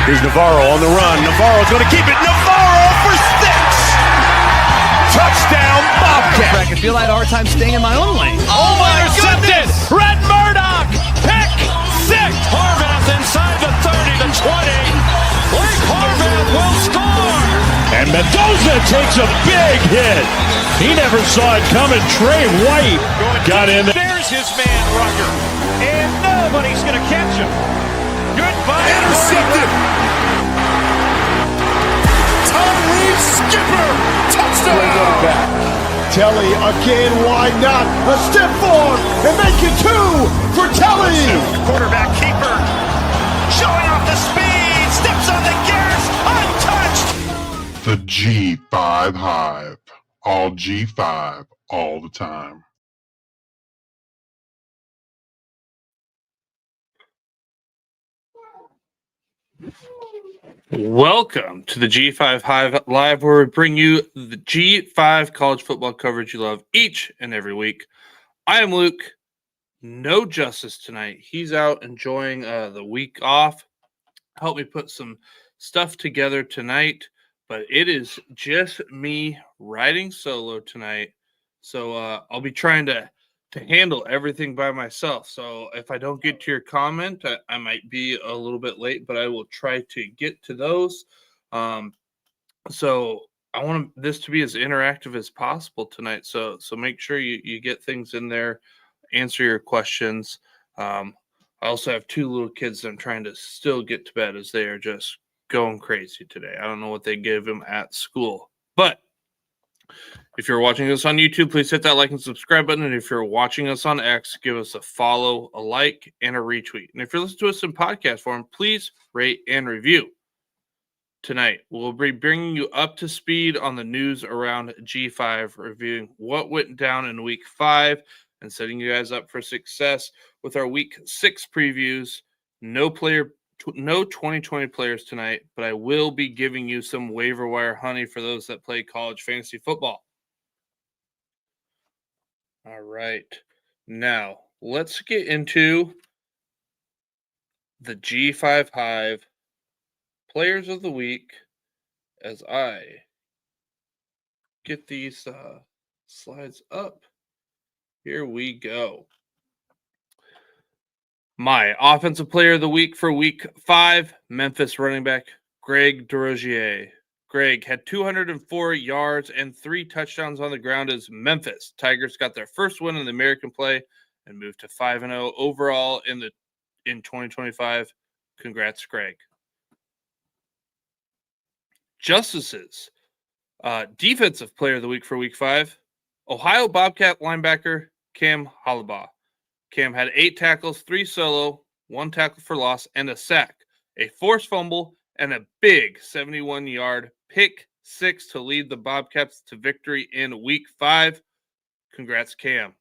Here's Navarro on the run. Navarro's going to keep it. Navarro for 6! Touchdown, Bobcat! I feel I had a hard time staying in my own lane. Oh my goodness! Red Murdoch! Pick 6! Harvath inside the 30 to 20. Blake Harvath will score! And Mendoza takes a big hit. He never saw it coming. Trey White got in there. There's his man, Rucker. And nobody's going to catch him. Goodbye. Intercepted. Tom Reed skipper. Touchdown. Telly again, why not? A step forward and make it 2 for Telly. Quarterback keeper. Showing off the speed. Steps on the gas. Untouched. The G5 Hive. All G5 all the time. Welcome to the G5 Hive Live, where we bring you the G5 college football coverage you love each and every week. I am Luke. No Justice tonight. He's out enjoying the week off. Help me put some stuff together tonight, but it is just me riding solo tonight. So I'll be trying to handle everything by myself. So if I don't get to your comment, I might be a little bit late, but I will try to get to those. So I want this to be as interactive as possible tonight. So make sure you get things in there, answer your questions. I also have 2 little kids that I'm trying to still get to bed as they are just going crazy today. I don't know what they give them at school, but if you're watching us on YouTube, please hit that like and subscribe button. And if you're watching us on X, give us a follow, a like, and a retweet. And if you're listening to us in podcast form, please rate and review. Tonight, we'll be bringing you up to speed on the news around G5, reviewing what went down in Week 5 and setting you guys up for success with our Week 6 previews. No 2020 players tonight, but I will be giving you some waiver wire honey for those that play college fantasy football. All right. Now, let's get into the G5 Hive Players of the Week as I get these slides up. Here we go. My offensive player of the week for Week 5, Memphis running back Greg DeRozier. Greg had 204 yards and 3 touchdowns on the ground as Memphis Tigers got their first win in the American play and moved to 5-0 overall in 2025. Congrats, Greg. Justices. Defensive player of the week for Week 5, Ohio Bobcat linebacker Cam Halabaugh. Cam had 8 tackles, 3 solo, 1 tackle for loss, and a sack, a forced fumble, and a big 71-yard pick 6 to lead the Bobcats to victory in Week 5. Congrats, Cam.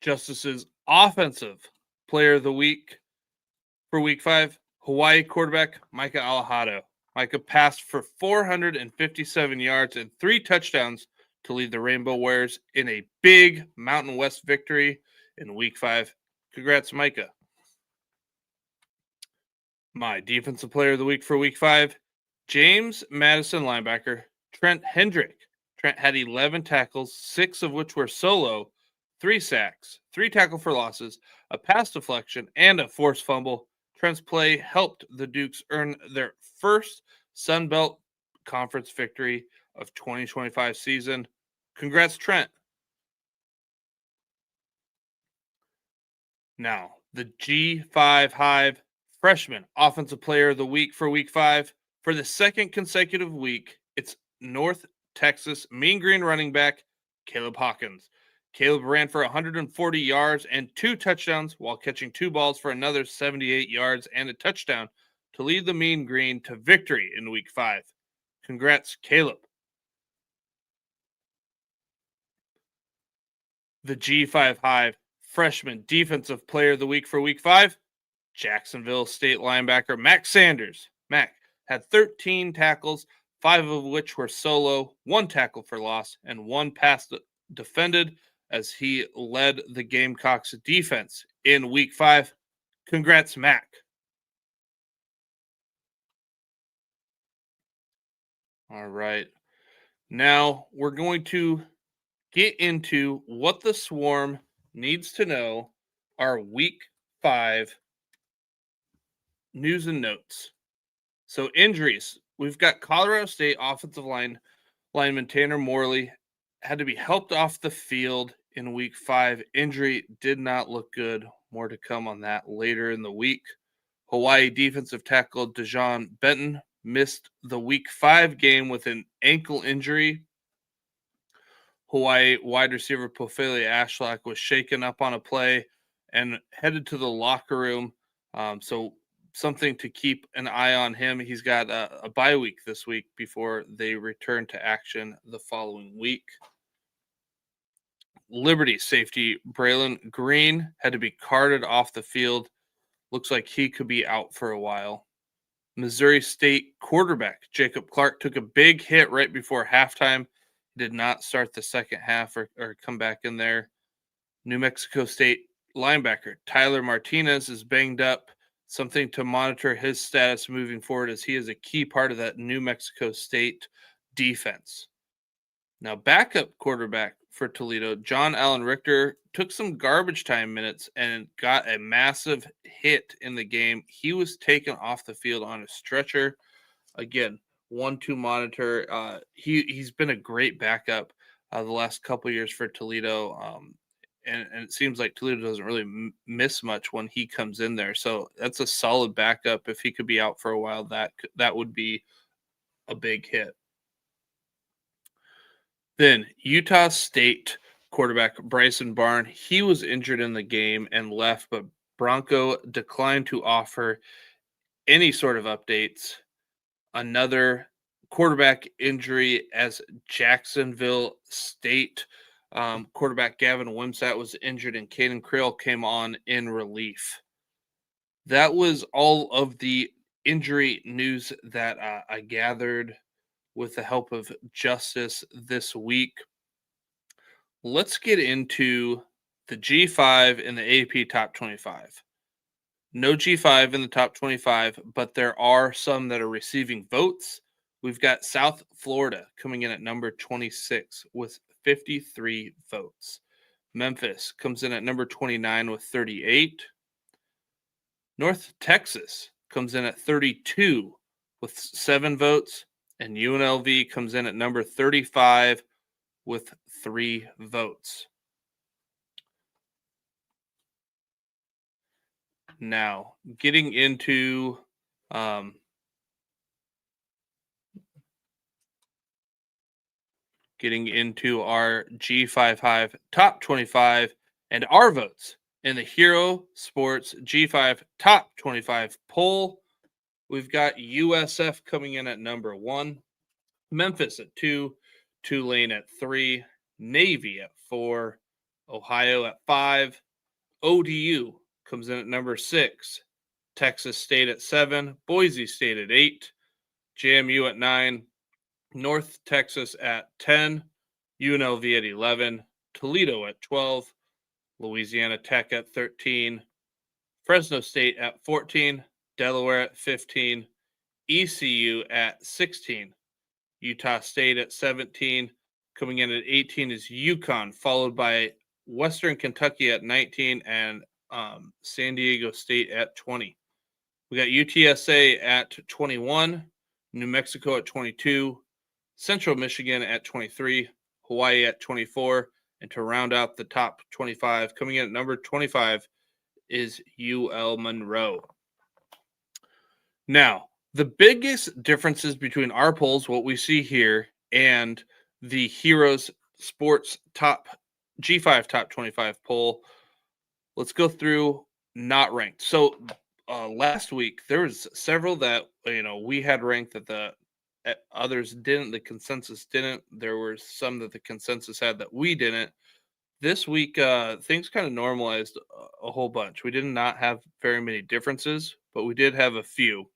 Justice's offensive player of the week for Week 5, Hawaii quarterback Micah Alahado. Micah passed for 457 yards and 3 touchdowns to lead the Rainbow Warriors in a big Mountain West victory in Week 5. Congrats, Micah. My defensive player of the week for Week 5, James Madison linebacker Trent Hendrick. Trent had 11 tackles, 6 of which were solo, 3 sacks, 3 tackle for losses, a pass deflection, and a forced fumble. Trent's play helped the Dukes earn their first Sun Belt Conference victory of 2025 season. Congrats, Trent. Now, the G5 Hive freshman offensive player of the week for Week 5. For the second consecutive week, it's North Texas Mean Green running back Caleb Hawkins. Caleb ran for 140 yards and 2 touchdowns while catching 2 balls for another 78 yards and a touchdown to lead the Mean Green to victory in Week 5. Congrats, Caleb. The G5 Hive freshman defensive player of the week for Week 5, Jacksonville State linebacker Mac Sanders. Mac had 13 tackles, 5 of which were solo, 1 tackle for loss, and 1 pass defended as he led the Gamecocks defense in Week 5. Congrats, Mac. All right. Now we're going to get into what the Swarm needs to know, our Week 5 news and notes. So injuries. We've got Colorado State offensive lineman Tanner Morley had to be helped off the field in Week 5. Injury did not look good. More to come on that later in the week. Hawaii defensive tackle Dejon Benton missed the Week 5 game with an ankle injury. Hawaii wide receiver Pofele Ashlock was shaken up on a play and headed to the locker room. So something to keep an eye on him. He's got a bye week this week before they return to action the following week. Liberty safety Braylon Green had to be carted off the field. Looks like he could be out for a while. Missouri State quarterback Jacob Clark took a big hit right before halftime. Did not start the second half or come back in there. New Mexico State linebacker Tyler Martinez is banged up. Something to monitor his status moving forward, as he is a key part of that New Mexico State defense. Now, backup quarterback for Toledo, John Allen Richter, took some garbage time minutes and got a massive hit in the game. He was taken off the field on a stretcher. Again, one to monitor. He's been a great backup the last couple years for Toledo, and it seems like Toledo doesn't really miss much when he comes in there. So that's a solid backup. If he could be out for a while, that would be a big hit. Then Utah State quarterback Bryson Barn, he was injured in the game and left, but Bronco declined to offer any sort of updates. Another quarterback injury as Jacksonville State quarterback Gavin Wimsatt was injured and Caden Creel came on in relief. That was all of the injury news that I gathered with the help of Justice this week. Let's get into the G5 and the AP Top 25. No G5 in the top 25, but there are some that are receiving votes. We've got South Florida coming in at number 26 with 53 votes. Memphis comes in at number 29 with 38. North Texas comes in at 32 with 7 votes. And UNLV comes in at number 35 with 3 votes. Now, getting into our G5 Hive Top 25 and our votes in the Hero Sports G5 Top 25 poll. We've got USF coming in at number 1, Memphis at 2, Tulane at 3, Navy at 4, Ohio at 5, ODU comes in at number 6, Texas State at 7, Boise State at 8, JMU at 9, North Texas at 10, UNLV at 11, Toledo at 12, Louisiana Tech at 13, Fresno State at 14, Delaware at 15, ECU at 16, Utah State at 17, coming in at 18 is UConn, followed by Western Kentucky at 19 and San Diego State at 20. We got UTSA at 21, New Mexico at 22, Central Michigan at 23, Hawaii at 24, and to round out the top 25, coming in at number 25 is UL Monroe. Now, the biggest differences between our polls, what we see here, and the Heroes Sports Top G5 Top 25 poll, let's go through not ranked. So last week, there was several that we had ranked that the others didn't. The consensus didn't. There were some that the consensus had that we didn't. This week, things kind of normalized a whole bunch. We did not have very many differences, but we did have a few.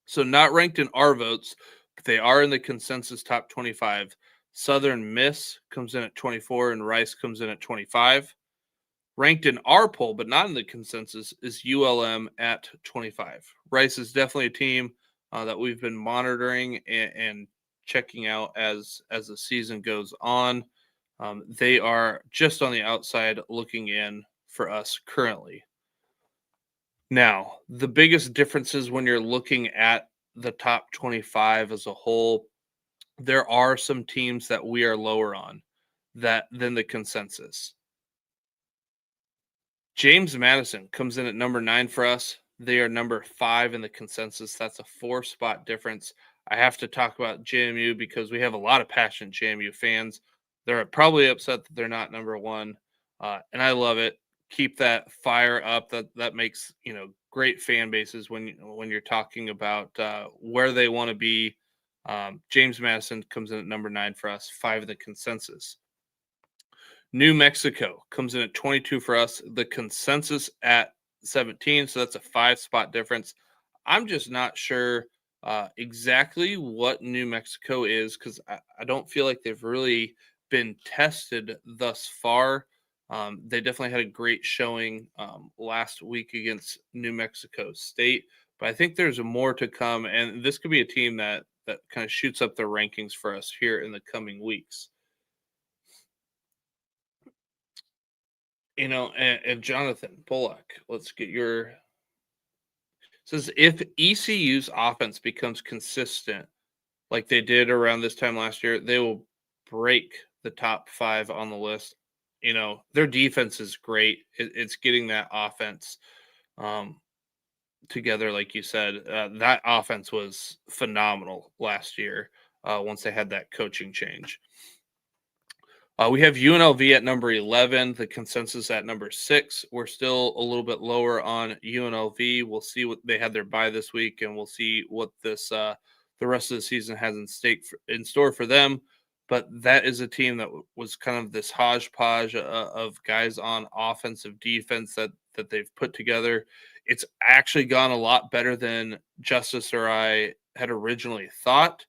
So not ranked in our votes, but they are in the consensus top 25. Southern Miss comes in at 24 and Rice comes in at 25. Ranked in our poll, but not in the consensus, is ULM at 25. Rice is definitely a team that we've been monitoring and checking out as the season goes on. They are just on the outside looking in for us currently. Now, the biggest differences when you're looking at the top 25 as a whole, there are some teams that we are lower on than the consensus. James Madison comes in at number 9 for us. They are number 5 in the consensus. That's a 4-spot difference. I have to talk about JMU because we have a lot of passionate JMU fans. They're probably upset that they're not number 1, and I love it. Keep that fire up. That makes great fan bases when you're talking about where they want to be. James Madison comes in at number 9 for us, 5 in the consensus. New Mexico comes in at 22 for us. The consensus at 17, so that's a 5-spot difference. I'm just not sure exactly what New Mexico is because I don't feel like they've really been tested thus far. They definitely had a great showing last week against New Mexico State, but I think there's more to come, and this could be a team that kind of shoots up the rankings for us here in the coming weeks. And Jonathan Bullock, let's get your says if ECU's offense becomes consistent like they did around this time last year, they will break the top 5 on the list. Their defense is great. It's getting that offense together, like you said. That offense was phenomenal last year once they had that coaching change. We have UNLV at number 11, the consensus at number 6. We're still a little bit lower on UNLV. We'll see what they had their bye this week, and we'll see what this the rest of the season has in store for them. But that is a team that was kind of this hodgepodge of guys on offensive defense that they've put together. It's actually gone a lot better than Justice or I had originally thought.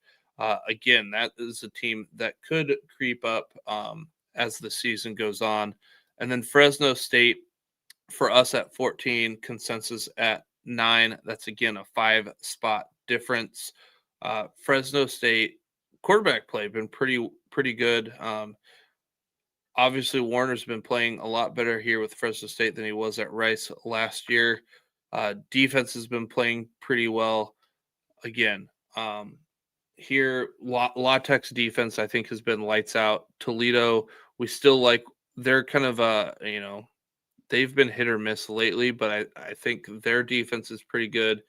Again, that is a team that could creep up as the season goes on. And then Fresno State for us at 14, consensus at 9. That's, again, a 5-spot difference. Fresno State quarterback play been pretty good. Obviously, Warner's been playing a lot better here with Fresno State than he was at Rice last year. Defense has been playing pretty well. Again, here, La Tech's defense, I think, has been lights out. Toledo, we still like. They're kind of they've been hit or miss lately, but I think their defense is pretty good.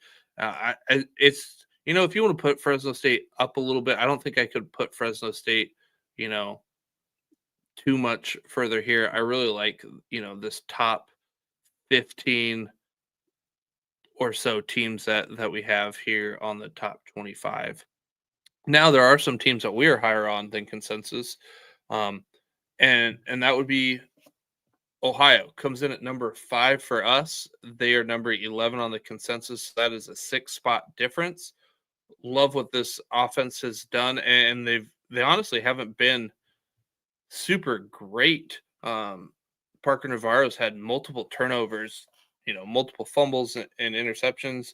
It's if you want to put Fresno State up a little bit, I don't think I could put Fresno State, too much further here. I really like this top 15 or so teams that we have here on the top 25. Now there are some teams that we are higher on than consensus, and that would be Ohio. Comes in at number 5 for us. They are number 11 on the consensus. That is a 6-spot difference. Love what this offense has done, and they honestly haven't been super great. Parker Navarro's had multiple turnovers, multiple fumbles and interceptions.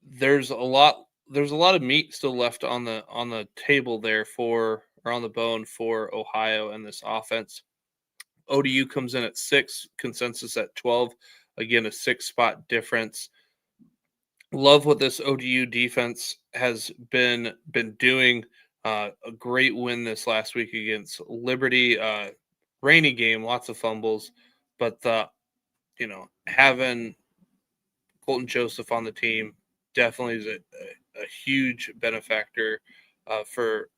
There's a lot of meat still left on the table there or on the bone for Ohio and this offense. ODU comes in at 6, consensus at 12. Again, a 6-spot difference. Love what this ODU defense has been doing. A great win this last week against Liberty. Rainy game, lots of fumbles, but having Colton Joseph on the team definitely is a huge benefactor for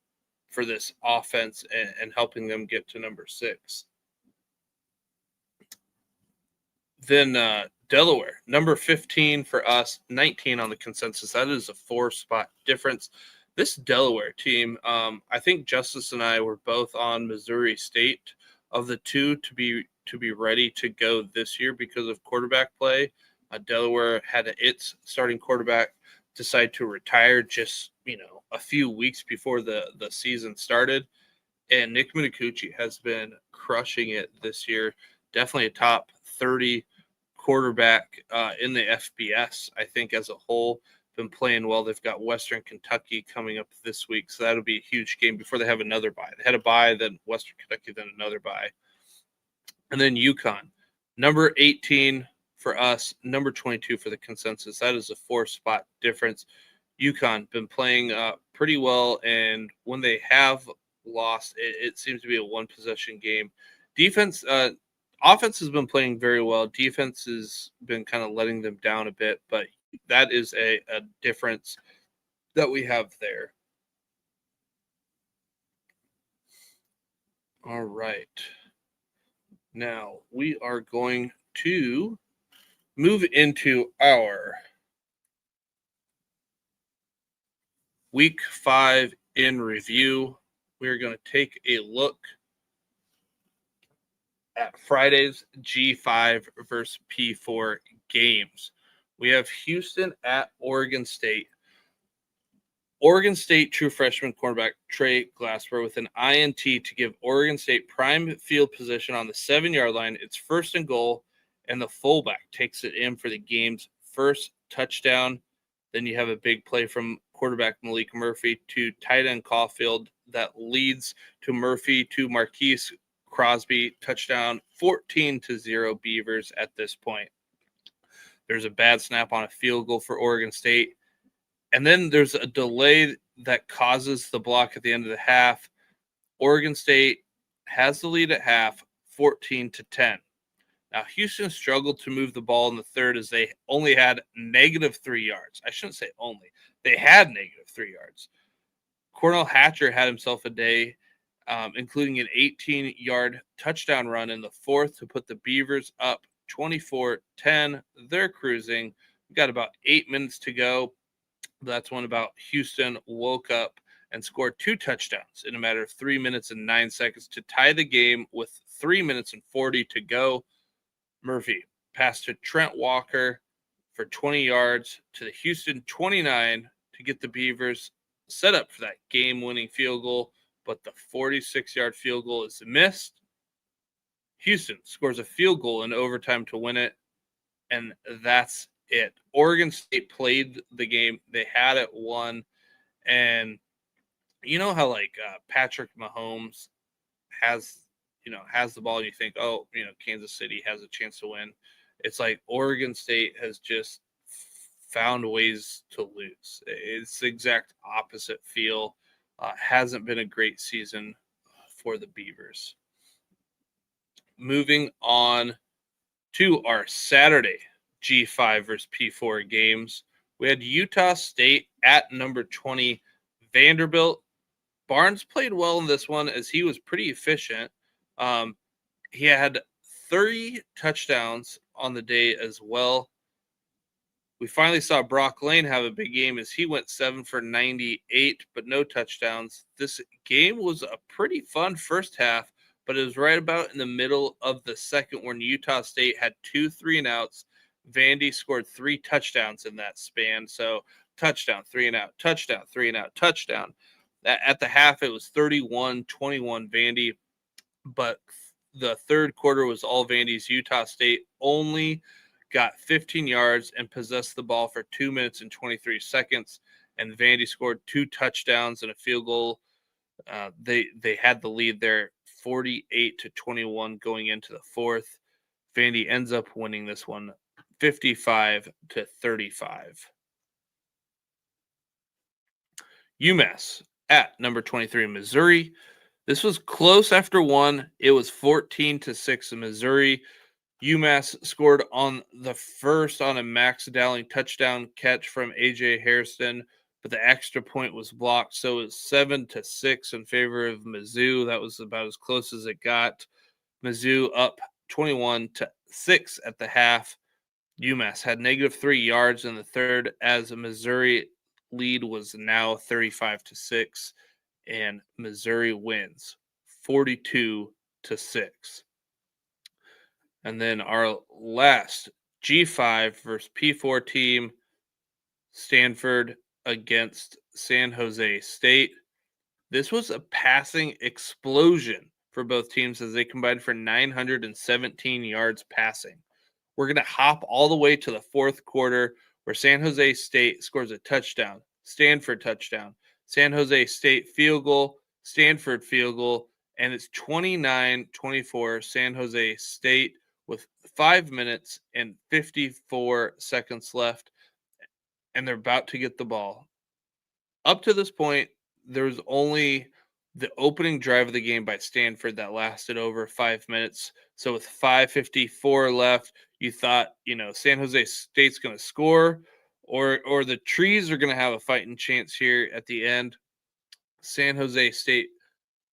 this offense and helping them get to number 6. Then Delaware, number 15 for us, 19 on the consensus. That is a 4-spot difference. This Delaware team, I think Justice and I were both on Missouri State of the two to be ready to go this year because of quarterback play. Delaware had its starting quarterback decide to retire just a few weeks before the season started, and Nick Minicucci has been crushing it this year. Definitely a top 30 quarterback in the FBS, I think, as a whole. been playing well. They've got Western Kentucky coming up this week, so that'll be a huge game before they have another bye. They had a bye, then Western Kentucky, then another bye. And then UConn, number 18 for us, number 22 for the consensus. That is a 4-spot difference. UConn been playing pretty well, and when they have lost, it seems to be a one-possession game. Offense has been playing very well. Defense has been kind of letting them down a bit, but that is a difference that we have there. All right. Now we are going to move into our Week 5 in review. We are going to take a look at Friday's G5 versus P4 games. We have Houston at Oregon State. Oregon State true freshman cornerback Trey Glasper with an INT to give Oregon State prime field position on the 7-yard line. It's 1st and goal, and the fullback takes it in for the game's first touchdown. Then you have a big play from quarterback Malik Murphy to tight end Caulfield that leads to Murphy to Marquise Crosby, touchdown, 14-0 Beavers at this point. There's a bad snap on a field goal for Oregon State. And then there's a delay that causes the block at the end of the half. Oregon State has the lead at half, 14-10. Now, Houston struggled to move the ball in the third as they only had -3 yards. I shouldn't say only. They had -3 yards. Cornell Hatcher had himself a day, including an 18-yard touchdown run in the fourth to put the Beavers up 24-10. They're cruising. We've got about 8 minutes to go. That's when about Houston woke up and scored 2 touchdowns in a matter of 3 minutes and 9 seconds to tie the game with 3 minutes and 40 to go. Murphy passed to Trent Walker for 20 yards to the Houston 29 to get the Beavers set up for that game-winning field goal, but the 46-yard field goal is missed. Houston scores a field goal in overtime to win it, and that's it. Oregon State played the game. They had it won, and you know how Patrick Mahomes has the ball and you think, Kansas City has a chance to win. It's like Oregon State has just found ways to lose. It's the exact opposite feel. Hasn't been a great season for the Beavers. Moving on to our Saturday G5 versus P4 games. We had Utah State at number 20 Vanderbilt. Barnes played well in this one as he was pretty efficient. He had 30 touchdowns on the day as well. We finally saw Brock Lane have a big game as he went 7 for 98, but no touchdowns. This game was a pretty fun first half, but it was right about in the middle of the second when Utah State had 2 3-and-outs. Vandy scored 3 touchdowns in that span. So touchdown, 3-and-out, touchdown, 3-and-out, touchdown. At the half, it was 31-21 Vandy, but the third quarter was all Vandy's. Utah State only got 15 yards and possessed the ball for 2 minutes and 23 seconds, and Vandy scored 2 touchdowns and a field goal. They had the lead there, 48-21 going into the fourth. Vandy ends up winning this one, 55-35. UMass at number 23 Missouri. This was close after one. It was 14-6 in Missouri. UMass scored on the first on a Max Dowling touchdown catch from A.J. Hairston, but the extra point was blocked, so it was 7-6 in favor of Mizzou. That was about as close as it got. Mizzou up 21-6 at the half. UMass had -3 yards in the third as a Missouri lead was now 35-6, and Missouri wins 42-6. And then our last G5 versus P4 team, Stanford against San Jose State. This was a passing explosion for both teams as they combined for 917 yards passing. We're going to hop all the way to the fourth quarter where San Jose State scores a touchdown, Stanford touchdown, San Jose State field goal, Stanford field goal, and it's 29-24 San Jose State with 5 minutes and 54 seconds left, and they're about to get the ball. Up to this point, there was only the opening drive of the game by Stanford that lasted over 5 minutes. So with 5:54 left, you thought, San Jose State's going to score, or the Trees are going to have a fighting chance here at the end. San Jose State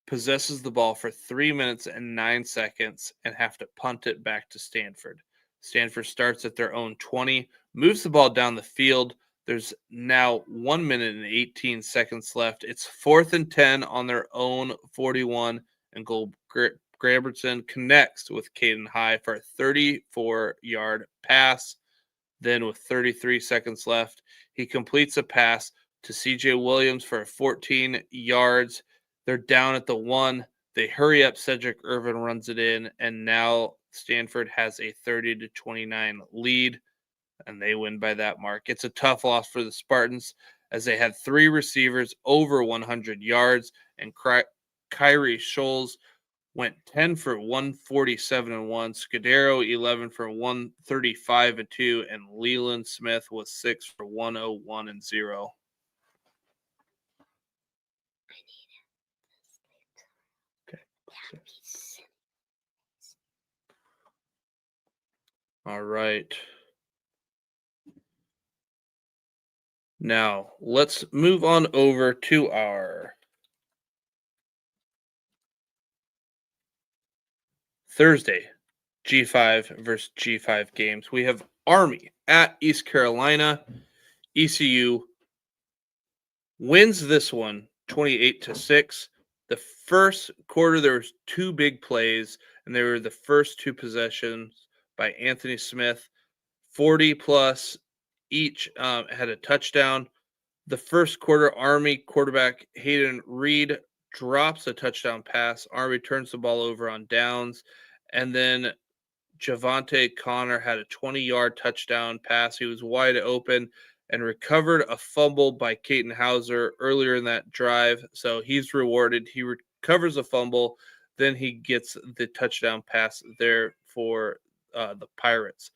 possesses the ball for 3 minutes and 9 seconds and have to punt it back to Stanford. Stanford starts at their own 20, moves the ball down the field. There's now 1 minute and 18 seconds left. It's 4th and 10 on their own 41, and Grabertson connects with Caden High for a 34-yard pass. Then with 33 seconds left, he completes a pass to CJ Williams for 14 yards. They're down at the 1. They hurry up. Cedric Irvin runs it in, and now Stanford has a 30-29 lead, and they win by that mark. It's a tough loss for the Spartans, as they had 3 receivers over 100 yards, and Kyrie Scholes went 10 for 147 and 1, Scudero 11 for 135 and 2, and Leland Smith was 6 for 101 and 0. All right. Now, let's move on over to our Thursday G5 versus G5 games. We have Army at East Carolina. ECU wins this one 28-6. The first quarter, there was 2 big plays, and they were the first 2 possessions by Anthony Smith, 40-plus each, had a touchdown. The first quarter, Army quarterback Hayden Reed drops a touchdown pass. Army turns the ball over on downs, and then Javante Connor had a 20-yard touchdown pass. He was wide open and recovered a fumble by Caden Hauser earlier in that drive, so he's rewarded. He recovers a fumble, then he gets the touchdown pass there for the Pirates.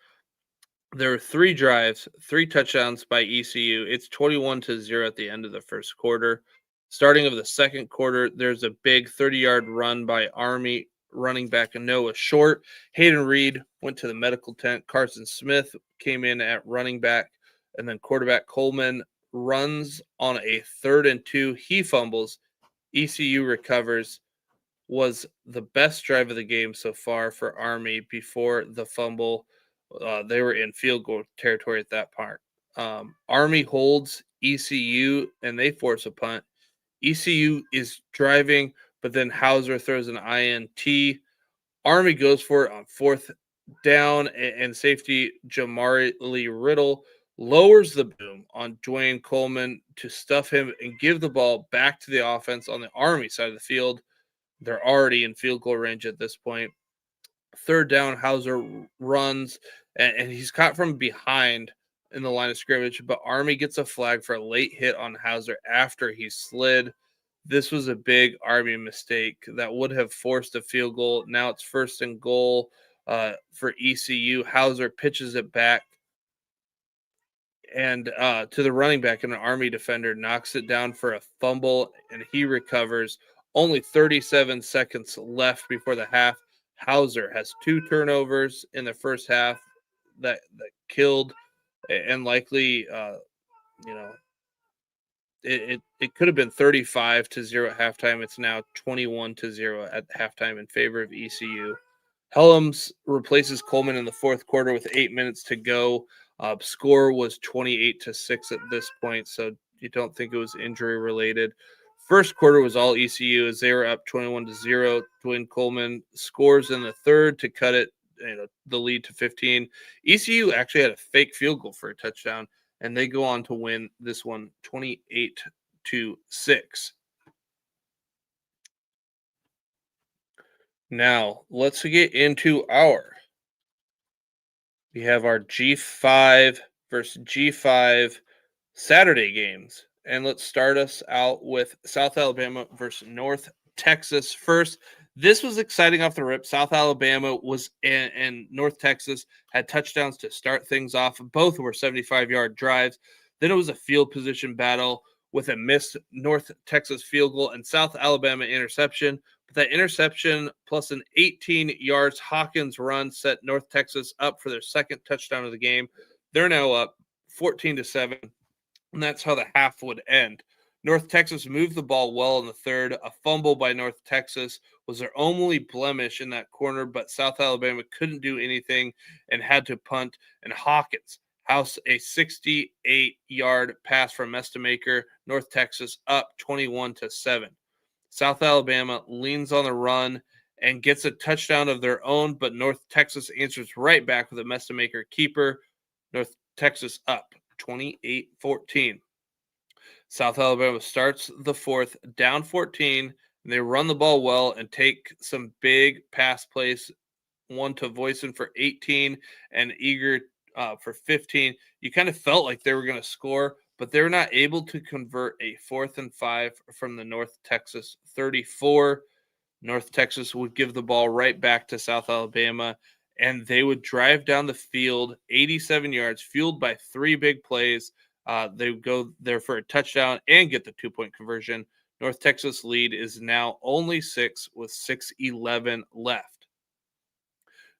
There were 3 drives, 3 touchdowns by ECU. It's 21-0 at the end of the first quarter. Starting of the second quarter, there's a big 30-yard run by Army running back Noah Short. Hayden Reed went to the medical tent. Carson Smith came in at running back, and then quarterback Coleman runs on a 3rd and 2. He fumbles. ECU recovers. Was the best drive of the game so far for Army before the fumble. They were in field goal territory at that part. Army holds ECU, and they force a punt. ECU is driving, but then Hauser throws an INT. Army goes for it on 4th down, and safety Jamari Lee Riddle lowers the boom on Dwayne Coleman to stuff him and give the ball back to the offense on the Army side of the field. They're already in field goal range at this point. 3rd down, Hauser runs, and he's caught from behind in the line of scrimmage, but Army gets a flag for a late hit on Hauser after he slid. This was a big Army mistake that would have forced a field goal. Now it's 1st and goal for ECU. Hauser pitches it back and to the running back, and an Army defender knocks it down for a fumble, and he recovers. Only 37 seconds left before the half. Hauser has 2 turnovers in the first half that killed, and likely, it could have been 35-0 at halftime. It's now 21-0 at halftime in favor of ECU. Helms replaces Coleman in the 4th quarter with 8 minutes to go. Score was 28-6 at this point, so you don't think it was injury related. First quarter was all ECU as they were up 21-0. Dwayne Coleman scores in the 3rd to cut it, the lead to 15. ECU actually had a fake field goal for a touchdown, and they go on to win this one 28-6. Now, let's get into we have our G5 versus G5 Saturday games. And let's start us out with South Alabama versus North Texas first. This was exciting off the rip. South Alabama was and North Texas had touchdowns to start things off. Both were 75-yard drives. Then it was a field position battle with a missed North Texas field goal and South Alabama interception. But that interception plus an 18 yards Hawkins run set North Texas up for their second touchdown of the game. They're now up 14-7. And that's how the half would end. North Texas moved the ball well in the third. A fumble by North Texas was their only blemish in that corner, but South Alabama couldn't do anything and had to punt. And Hawkins housed a 68-yard pass from Mestamaker. North Texas up 21-7. South Alabama leans on the run and gets a touchdown of their own, but North Texas answers right back with a Mestamaker keeper. North Texas up 28-14. South Alabama starts the fourth down 14, and they run the ball well and take some big pass plays, one to Voisin for 18 and Eager for 15. You kind of felt like they were going to score, but they were not able to convert a 4th and 5 from the North Texas 34. North Texas would give the ball right back to South Alabama, and they would drive down the field 87 yards, fueled by 3 big plays. They would go there for a touchdown and get the 2-point conversion. North Texas lead is now only 6 with 6:11 left.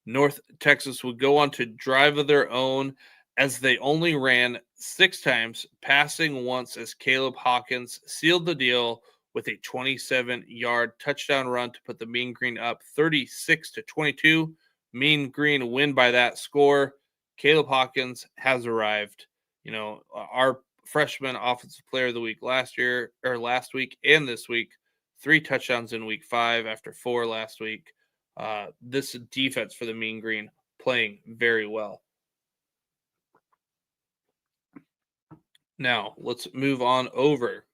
North Texas would go on to drive of their own as they only ran 6 times, passing once as Caleb Hawkins sealed the deal with a 27-yard touchdown run to put the Mean Green up 36-22. Mean Green win by that score. Caleb Hawkins has arrived. You know, our freshman offensive player of the week last week and this week, 3 touchdowns in week 5 after 4 last week. This defense for the Mean Green playing very well. Now, let's move on over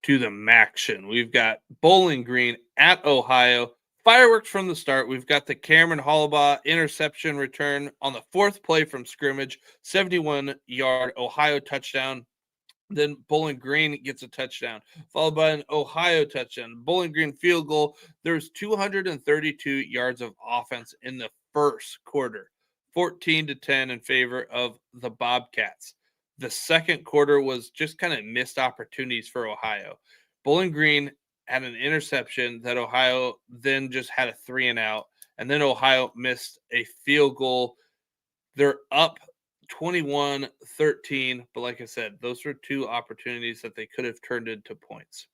to the Maction. We've got Bowling Green at Ohio. Fireworks from the start. We've got the Cameron Hollabaugh interception return on the 4th play from scrimmage, 71-yard Ohio touchdown. Then Bowling Green gets a touchdown, followed by an Ohio touchdown. Bowling Green field goal. There's 232 yards of offense in the first quarter, 14-10 in favor of the Bobcats. The second quarter was just kind of missed opportunities for Ohio. Bowling Green had an interception that Ohio then just had a 3-and-out, and then Ohio missed a field goal. They're up 21-13, but like I said, those were 2 opportunities that they could have turned into points.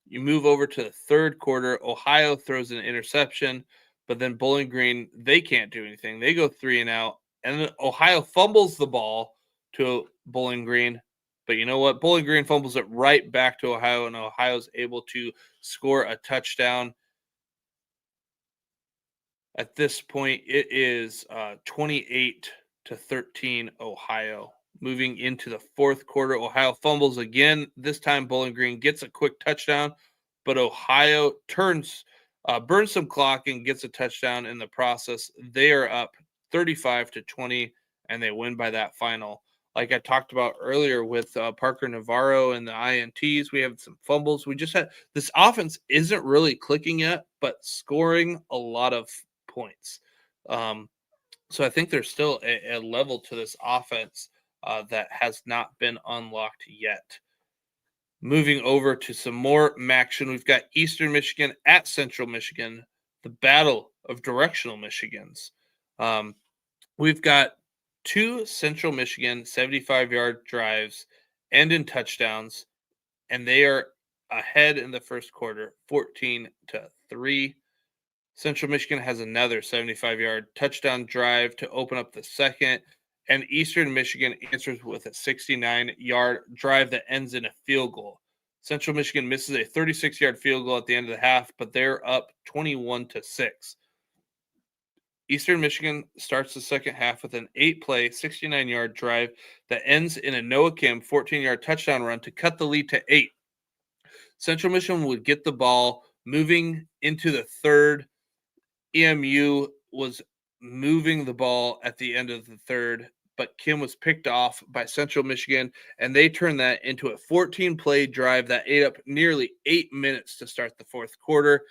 You move over to the third quarter. Ohio throws an interception, but then Bowling Green, they can't do anything. They go 3-and-out, and then Ohio fumbles the ball to Bowling Green. But you know what? Bowling Green fumbles it right back to Ohio, and Ohio's able to score a touchdown. At this point, it is 28-13 Ohio. Moving into the fourth quarter, Ohio fumbles again. This time, Bowling Green gets a quick touchdown, but Ohio burns some clock and gets a touchdown in the process. They are up 35-20, and they win by that final. Like I talked about earlier with Parker Navarro and the INTs, we have some fumbles. We just had this offense isn't really clicking yet, but scoring a lot of points. So I think there's still a level to this offense that has not been unlocked yet. Moving over to some more action, we've got Eastern Michigan at Central Michigan, the battle of directional Michigans. We've got 2 Central Michigan 75-yard drives end in touchdowns, and they are ahead in the first quarter, 14-3. Central Michigan has another 75-yard touchdown drive to open up the second, and Eastern Michigan answers with a 69-yard drive that ends in a field goal. Central Michigan misses a 36-yard field goal at the end of the half, but they're up 21-6. Eastern Michigan starts the second half with an 8-play, 69-yard drive that ends in a Noah Kim 14-yard touchdown run to cut the lead to 8. Central Michigan would get the ball moving into the third. EMU was moving the ball at the end of the third, but Kim was picked off by Central Michigan, and they turned that into a 14-play drive that ate up nearly 8 minutes to start the fourth quarter,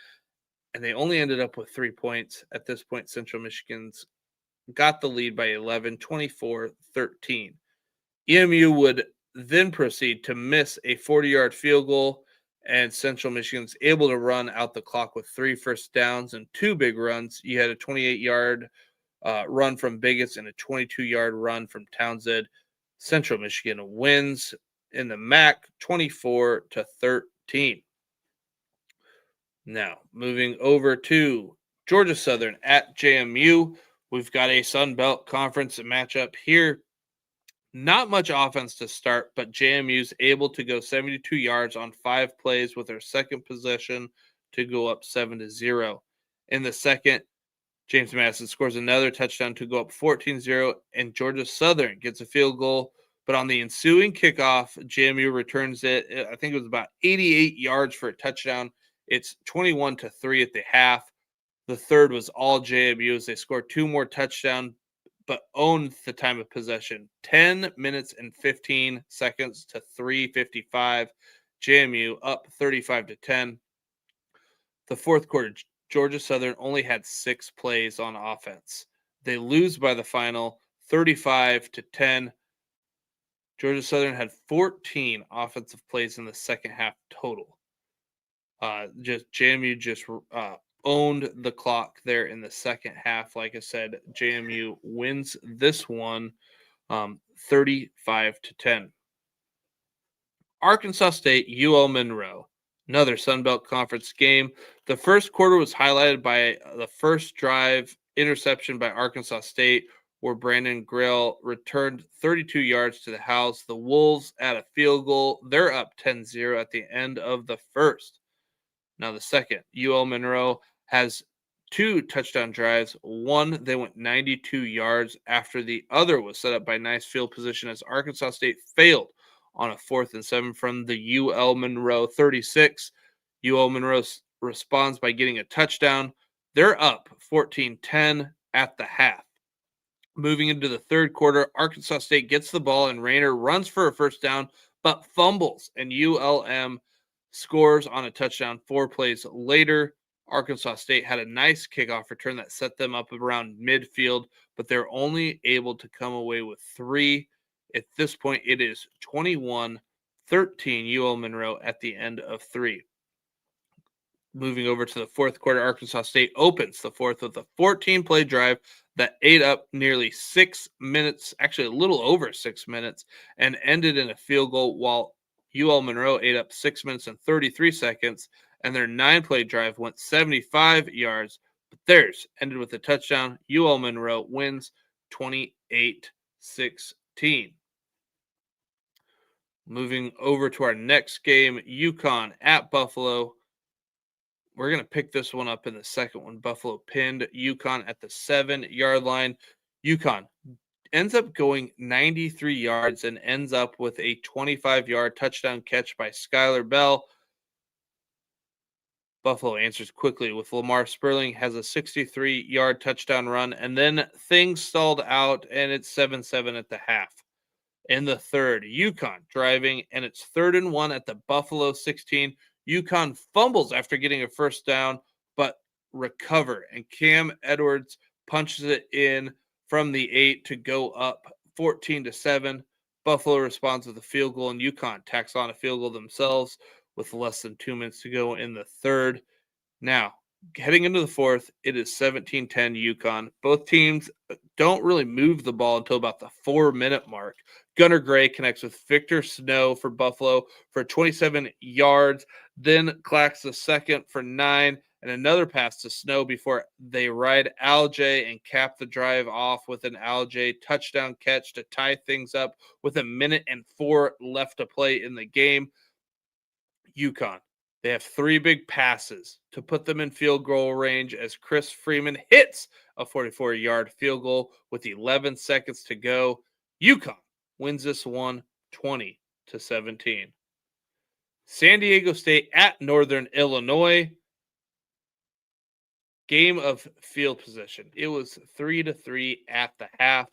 and they only ended up with 3 points. At this point, Central Michigan's got the lead by 11, 24-13. EMU would then proceed to miss a 40-yard field goal, and Central Michigan's able to run out the clock with 3 first downs and 2 big runs. You had a 28-yard run from Biggets and a 22-yard run from Townsend. Central Michigan wins in the MAC 24-13. Now, moving over to Georgia Southern at JMU. We've got a Sun Belt Conference matchup here. Not much offense to start, but JMU's able to go 72 yards on 5 plays with their second possession to go up 7-0. In the second, James Madison scores another touchdown to go up 14-0, and Georgia Southern gets a field goal. But on the ensuing kickoff, JMU returns it. I think it was about 88 yards for a touchdown. It's 21-3 at the half. The third was all JMU as they scored 2 more touchdowns, but owned the time of possession. 10 minutes and 15 seconds to 3:55. JMU up 35-10. The fourth quarter, Georgia Southern only had 6 plays on offense. They lose by the final 35-10. Georgia Southern had 14 offensive plays in the second half total. JMU just owned the clock there in the second half. Like I said, JMU wins this one 35-10. Arkansas State, UL Monroe, another Sun Belt Conference game. The first quarter was highlighted by the first drive interception by Arkansas State, where Brandon Grail returned 32 yards to the house. The Wolves at a field goal. They're up 10-0 at the end of the first. Now the second, UL Monroe has 2 touchdown drives. One, they went 92 yards after the other was set up by nice field position as Arkansas State failed on a 4th and 7 from the UL Monroe 36. UL Monroe responds by getting a touchdown. They're up 14-10 at the half. Moving into the third quarter, Arkansas State gets the ball and Rayner runs for a first down, but fumbles, and ULM scores on a touchdown 4 plays later. Arkansas State had a nice kickoff return that set them up around midfield, but they're only able to come away with 3. At this point, it is 21-13 UL Monroe at the end of 3. Moving over to the fourth quarter, Arkansas State opens the fourth with a 14-play drive that ate up nearly 6 minutes, actually a little over 6 minutes, and ended in a field goal, while UL Monroe ate up 6 minutes and 33 seconds, and their 9-play drive went 75 yards, but theirs ended with a touchdown. UL Monroe wins 28-16. Moving over to our next game, UConn at Buffalo. We're going to pick this one up in the second one. Buffalo pinned UConn at the 7-yard line. UConn ends up going 93 yards and ends up with a 25-yard touchdown catch by Skylar Bell. Buffalo answers quickly with Lamar Sperling has a 63-yard touchdown run, and then things stalled out, and it's 7-7 at the half. In the third, UConn driving, and it's 3rd and 1 at the Buffalo 16. UConn fumbles after getting a first down, but recover, and Cam Edwards punches it in from the 8 to go up 14-7. Buffalo responds with a field goal, and UConn tacks on a field goal themselves with less than 2 minutes to go in the third. Now, heading into the fourth, it is 17-10 UConn. Both teams don't really move the ball until about the 4-minute mark. Gunnar Gray connects with Victor Snow for Buffalo for 27 yards, then clacks the second for 9, and another pass to Snow before they ride Alj and cap the drive off with an Alj touchdown catch to tie things up with 1 minute and 4 left to play in the game. UConn, they have 3 big passes to put them in field goal range as Chris Freeman hits a 44-yard field goal with 11 seconds to go. UConn wins this one 20-17. San Diego State at Northern Illinois. game of field position. It was 3-3 at the half.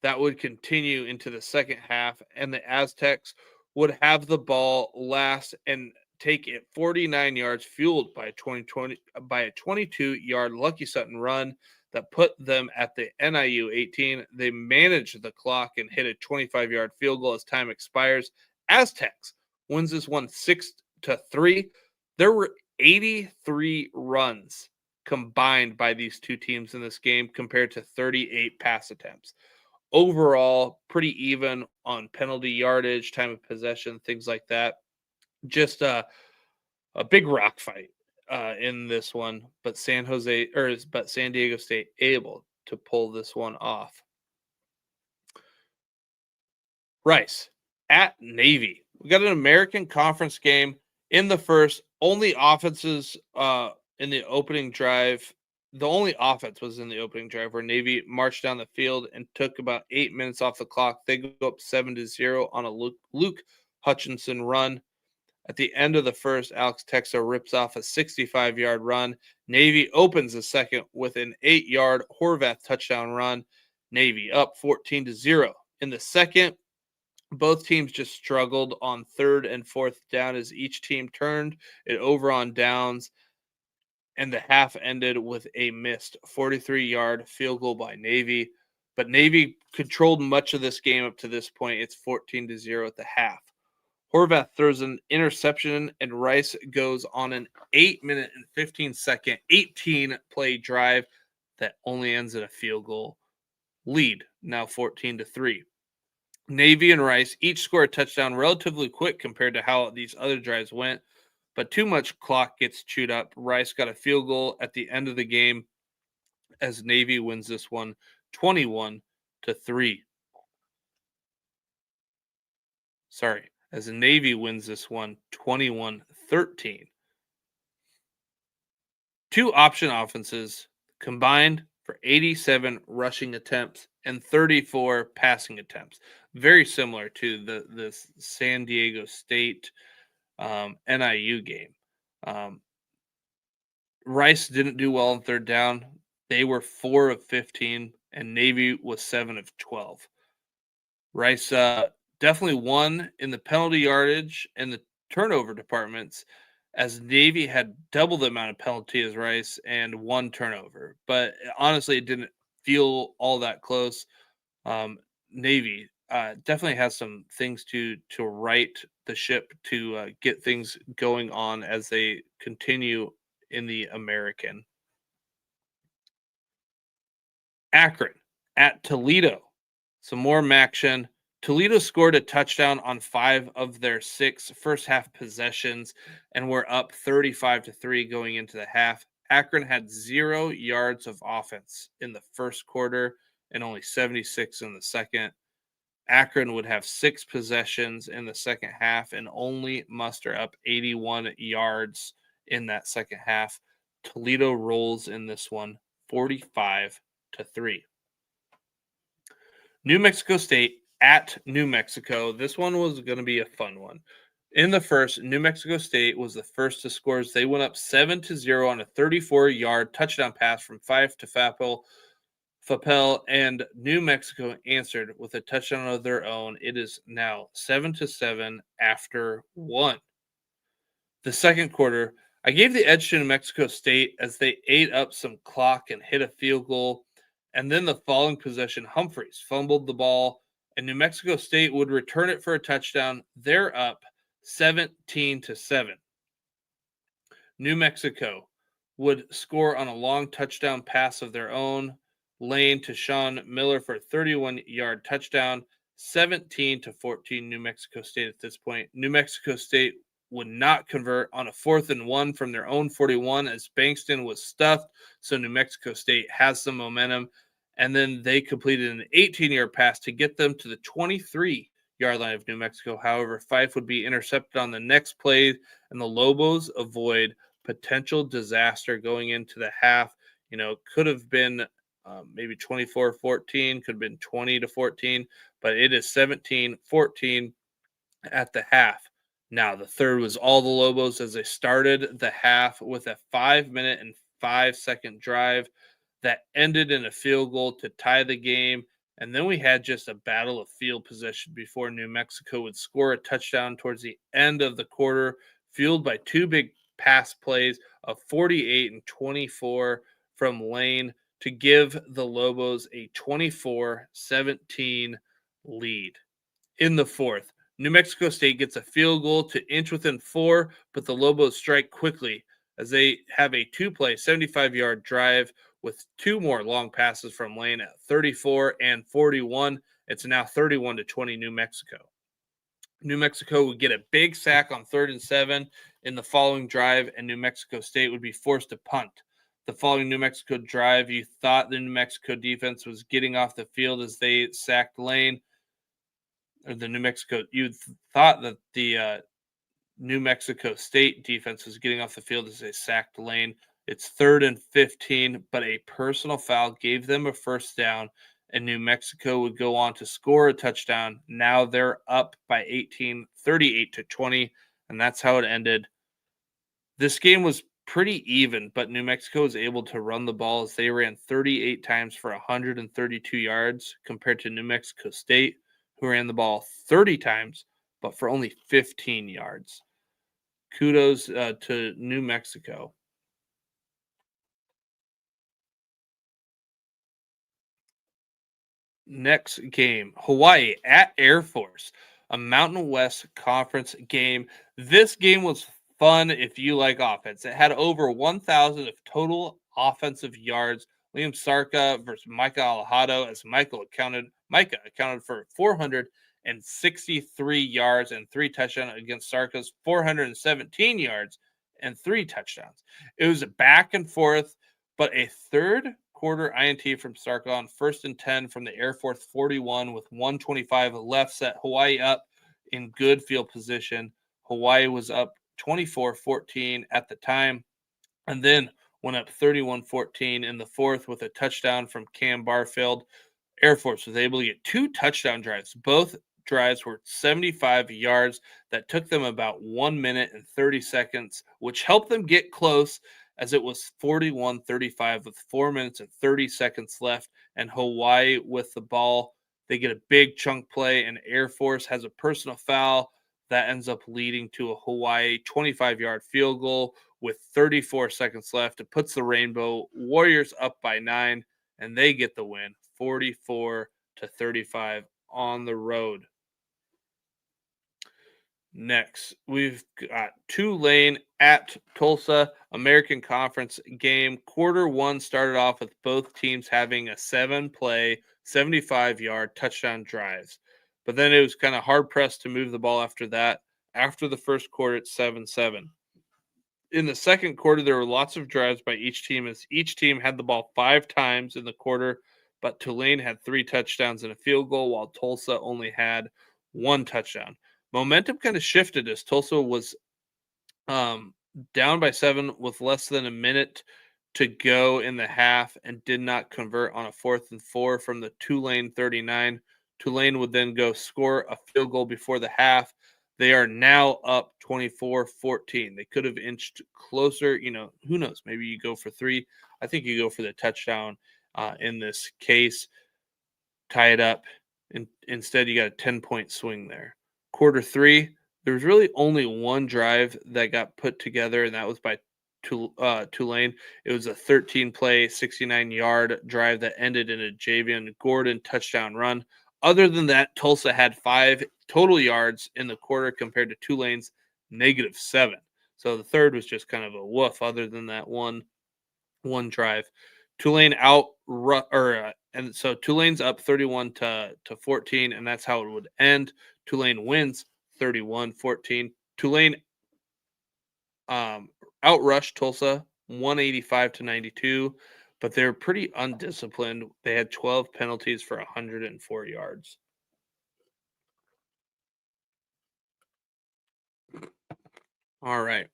That would continue into the second half, and the Aztecs would have the ball last and take it 49 yards, fueled by a 22-yard Lucky Sutton run that put them at the NIU 18. They managed the clock and hit a 25-yard field goal as time expires. Aztecs wins this one 6-3. There were 83 runs combined by these two teams in this game compared to 38 pass attempts. Overall, pretty even on penalty yardage, time of possession, things like that. Just a big rock fight in this one, but San Diego State able to pull this one off. Rice at Navy. We got an American Conference game in the first. Only offenses in the opening drive. The only offense was in the opening drive where Navy marched down the field and took about 8 minutes off the clock. They go up 7-0 on a Luke Hutchinson run. At the end of the first, Alex Texo rips off a 65-yard run. Navy opens the second with an 8-yard Horvath touchdown run. Navy up 14-0. In the second, both teams just struggled on third and fourth down as each team turned it over on downs, and the half ended with a missed 43-yard field goal by Navy. But Navy controlled much of this game up to this point. It's 14-0 at the half. Horvath throws an interception, and Rice goes on an 8-minute and 15-second, 18-play drive that only ends in a field goal lead, now 14-3. Navy and Rice each score a touchdown relatively quick compared to how these other drives went, but too much clock gets chewed up. Rice got a field goal at the end of the game as Navy wins this one 21-3. As the Navy wins this one 21-13. Two option offenses combined for 87 rushing attempts and 34 passing attempts. Very similar to the San Diego State NIU game. Rice didn't do well on third down. They were 4 of 15, and Navy was 7 of 12. Rice definitely won in the penalty yardage and the turnover departments, as Navy had double the amount of penalty as Rice and 1 turnover. But honestly, it didn't feel all that close. Navy definitely has some things to right the ship to get things going on as they continue in the American. Akron at Toledo. Some more action. Toledo scored a touchdown on 5 of their 6 first half possessions and were up 35-3 going into the half. Akron had 0 yards of offense in the first quarter and only 76 in the second. Akron would have 6 possessions in the second half and only muster up 81 yards in that second half. Toledo rolls in this one 45-3. New Mexico State at New Mexico. This one was going to be a fun one. In the first, New Mexico State was the first to score as they went up 7-0 on a 34-yard touchdown pass from Fife to Fapel, and New Mexico answered with a touchdown of their own. It is now 7-7 after 1. The second quarter, I gave the edge to New Mexico State as they ate up some clock and hit a field goal. And then the following possession, Humphreys fumbled the ball, and New Mexico State would return it for a touchdown. They're up 17-7. New Mexico would score on a long touchdown pass of their own lane to Sean Miller for a 31-yard touchdown. 17-14 New Mexico State at this point. New Mexico State would not convert on a 4th and 1 from their own 41 as Bankston was stuffed. So New Mexico State has some momentum. And then they completed an 18-yard pass to get them to the 23-yard line of New Mexico. However, Fife would be intercepted on the next play, and the Lobos avoid potential disaster going into the half. Could have been maybe 24-14, could have been 20-14, but it is 17-14 at the half. Now, the third was all the Lobos as they started the half with a 5-minute and 5-second drive that ended in a field goal to tie the game. And then we had just a battle of field possession before New Mexico would score a touchdown towards the end of the quarter, fueled by two big pass plays of 48 and 24 from Lane to give the Lobos a 24-17 lead. In the fourth, New Mexico State gets a field goal to inch within 4, but the Lobos strike quickly as they have a two-play 75-yard drive with two more long passes from Lane at 34 and 41. It's now 31-20 New Mexico. New Mexico would get a big sack on 3rd and 7 in the following drive, and New Mexico State would be forced to punt. The following New Mexico drive, you thought the New Mexico defense was getting off the field as they sacked Lane. Or you thought that the New Mexico State defense was getting off the field as they sacked Lane. It's 3rd and 15, but a personal foul gave them a first down, and New Mexico would go on to score a touchdown. Now they're up by 18, 38-20, and that's how it ended. This game was pretty even, but New Mexico was able to run the ball as they ran 38 times for 132 yards compared to New Mexico State, who ran the ball 30 times, but for only 15 yards. Kudos to New Mexico. Next game, Hawaii at Air Force, a Mountain West Conference game. This game was fun if you like offense. It had over 1,000 of total offensive yards. Liam Sarka versus Micah Alejado, as Micah accounted for 463 yards and 3 touchdowns against Sarka's 417 yards and 3 touchdowns. It was a back and forth, but a third quarter INT from Sarka on 1st and 10 from the Air Force 41 with 125 left set Hawaii up in good field position. Hawaii was up 24-14 at the time, and then went up 31-14 in the fourth with a touchdown from Cam Barfield. Air Force was able to get 2 touchdown drives. Both drives were 75 yards that took them about 1 minute and 30 seconds, which helped them get close as it was 41-35 with 4 minutes and 30 seconds left, and Hawaii with the ball. They get a big chunk play, and Air Force has a personal foul that ends up leading to a Hawaii 25-yard field goal with 34 seconds left. It puts the Rainbow Warriors up by 9, and they get the win, 44-35 on the road. Next, we've got Tulane at Tulsa, American Conference game. Quarter 1 started off with both teams having a 7-play, 75-yard touchdown drives. But then it was kind of hard-pressed to move the ball after that. After the first quarter, it's 7-7. In the second quarter, there were lots of drives by each team as each team had the ball 5 times in the quarter, but Tulane had 3 touchdowns and a field goal, while Tulsa only had 1 touchdown. Momentum kind of shifted as Tulsa was down by 7 with less than a minute to go in the half and did not convert on a 4th and 4 from the Tulane 39. Tulane would then go score a field goal before the half. They are now up 24-14. They could have inched closer. Who knows? Maybe you go for 3. I think you go for the touchdown in this case. Tie it up. Instead, you got a 10-point swing there. Quarter 3, there was really only one drive that got put together, and that was by Tulane. It was a 13-play, 69-yard drive that ended in a Javion Gordon touchdown run. Other than that, Tulsa had 5 total yards in the quarter compared to Tulane's -7. So the third was just kind of a woof. Other than that one drive, Tulane and so Tulane's up 31-14, and that's how it would end. Tulane wins 31-14. Tulane outrushed Tulsa 185-92, but they were pretty undisciplined. They had 12 penalties for 104 yards. All right.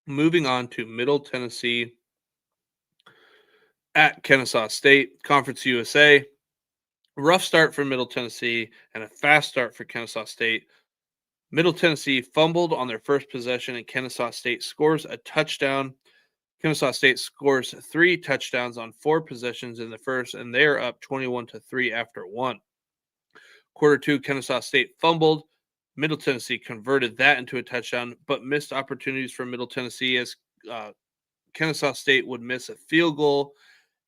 Moving on to Middle Tennessee at Kennesaw State, Conference USA. Rough start for Middle Tennessee and a fast start for Kennesaw State. Middle Tennessee fumbled on their first possession, and Kennesaw State scores a touchdown. Kennesaw State scores 3 touchdowns on 4 possessions in the first, and they're up 21-3 after 1. Quarter 2, Kennesaw State fumbled. Middle Tennessee converted that into a touchdown, but missed opportunities for Middle Tennessee as Kennesaw State would miss a field goal,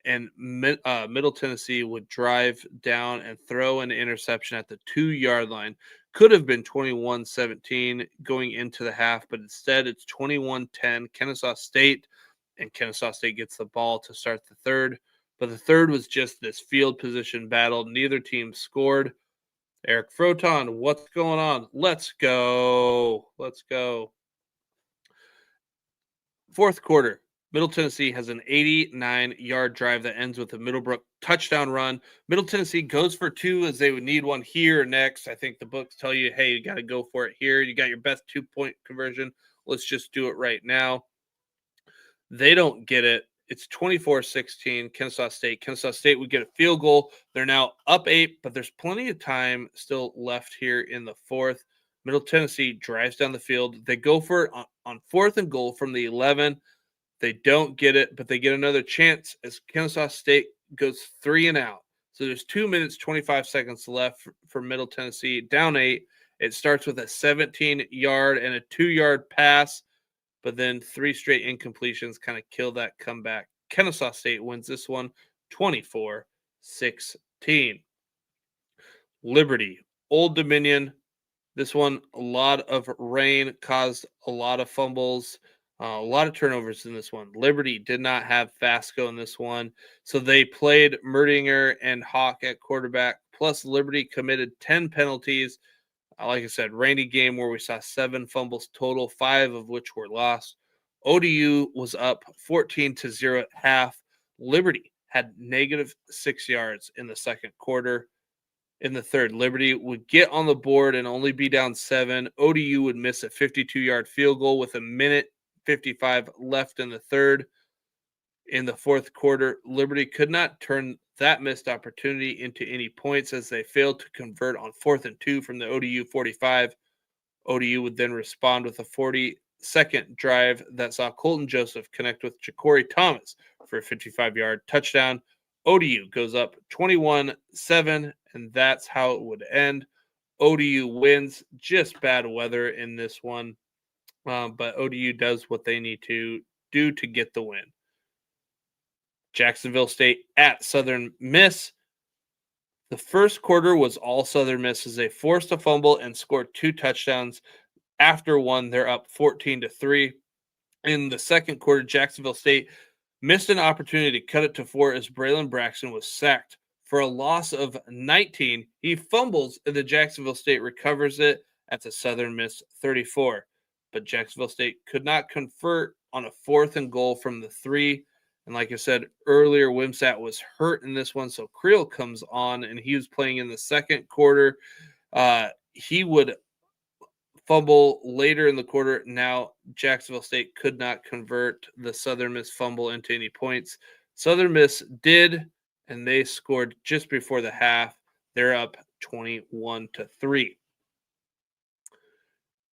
and Middle Tennessee would drive down and throw an interception at the 2-yard line. Could have been 21-17 going into the half, but instead it's 21-10 Kennesaw State, and Kennesaw State gets the ball to start the third. But the third was just this field position battle. Neither team scored. Eric Froton, what's going on? Let's go. Let's go. Fourth quarter, Middle Tennessee has an 89-yard drive that ends with a Middlebrook touchdown run. Middle Tennessee goes for 2 as they would need one here or next. I think the books tell you, hey, you got to go for it here. You got your best 2-point conversion. Let's just do it right now. They don't get it. It's 24-16, Kennesaw State. Kennesaw State would get a field goal. They're now up 8, but there's plenty of time still left here in the fourth. Middle Tennessee drives down the field. They go for it on 4th and goal from the 11. They don't get it, but they get another chance as Kennesaw State goes 3 and out. So there's 2 minutes, 25 seconds left for Middle Tennessee, down 8. It starts with a 17-yard and a 2-yard pass, but then 3 straight incompletions kind of kill that comeback. Kennesaw State wins this one 24-16. Liberty, Old Dominion. This one, a lot of rain caused a lot of fumbles, a lot of turnovers in this one. Liberty did not have Fasco in this one, so they played Merdinger and Hawk at quarterback, plus Liberty committed 10 penalties. Like I said, rainy game where we saw 7 fumbles total, 5 of which were lost. ODU was up 14-0 at half. Liberty had -6 yards in the second quarter. In the third, Liberty would get on the board and only be down 7. ODU would miss a 52-yard field goal with 1:55 left in the third. In the fourth quarter, Liberty could not turn that missed opportunity into any points as they failed to convert on 4th and 2 from the ODU 45. ODU would then respond with a 42nd drive that saw Colton Joseph connect with Ja'Cory Thomas for a 55-yard touchdown. ODU goes up 21-7, and that's how it would end. ODU wins. Just bad weather in this one, but ODU does what they need to do to get the win. Jacksonville State at Southern Miss. The first quarter was all Southern Miss as they forced a fumble and scored 2 touchdowns. After one, they're up 14-3. In the second quarter, Jacksonville State missed an opportunity to cut it to 4 as Braylon Braxton was sacked for a loss of 19. He fumbles and the Jacksonville State recovers it at the Southern Miss 34. But Jacksonville State could not convert on a 4th and goal from the 3. And like I said earlier, Wimsatt was hurt in this one, so Creel comes on, and he was playing in the second quarter. He would fumble later in the quarter. Now, Jacksonville State could not convert the Southern Miss fumble into any points. Southern Miss did, and they scored just before the half. They're up 21-3.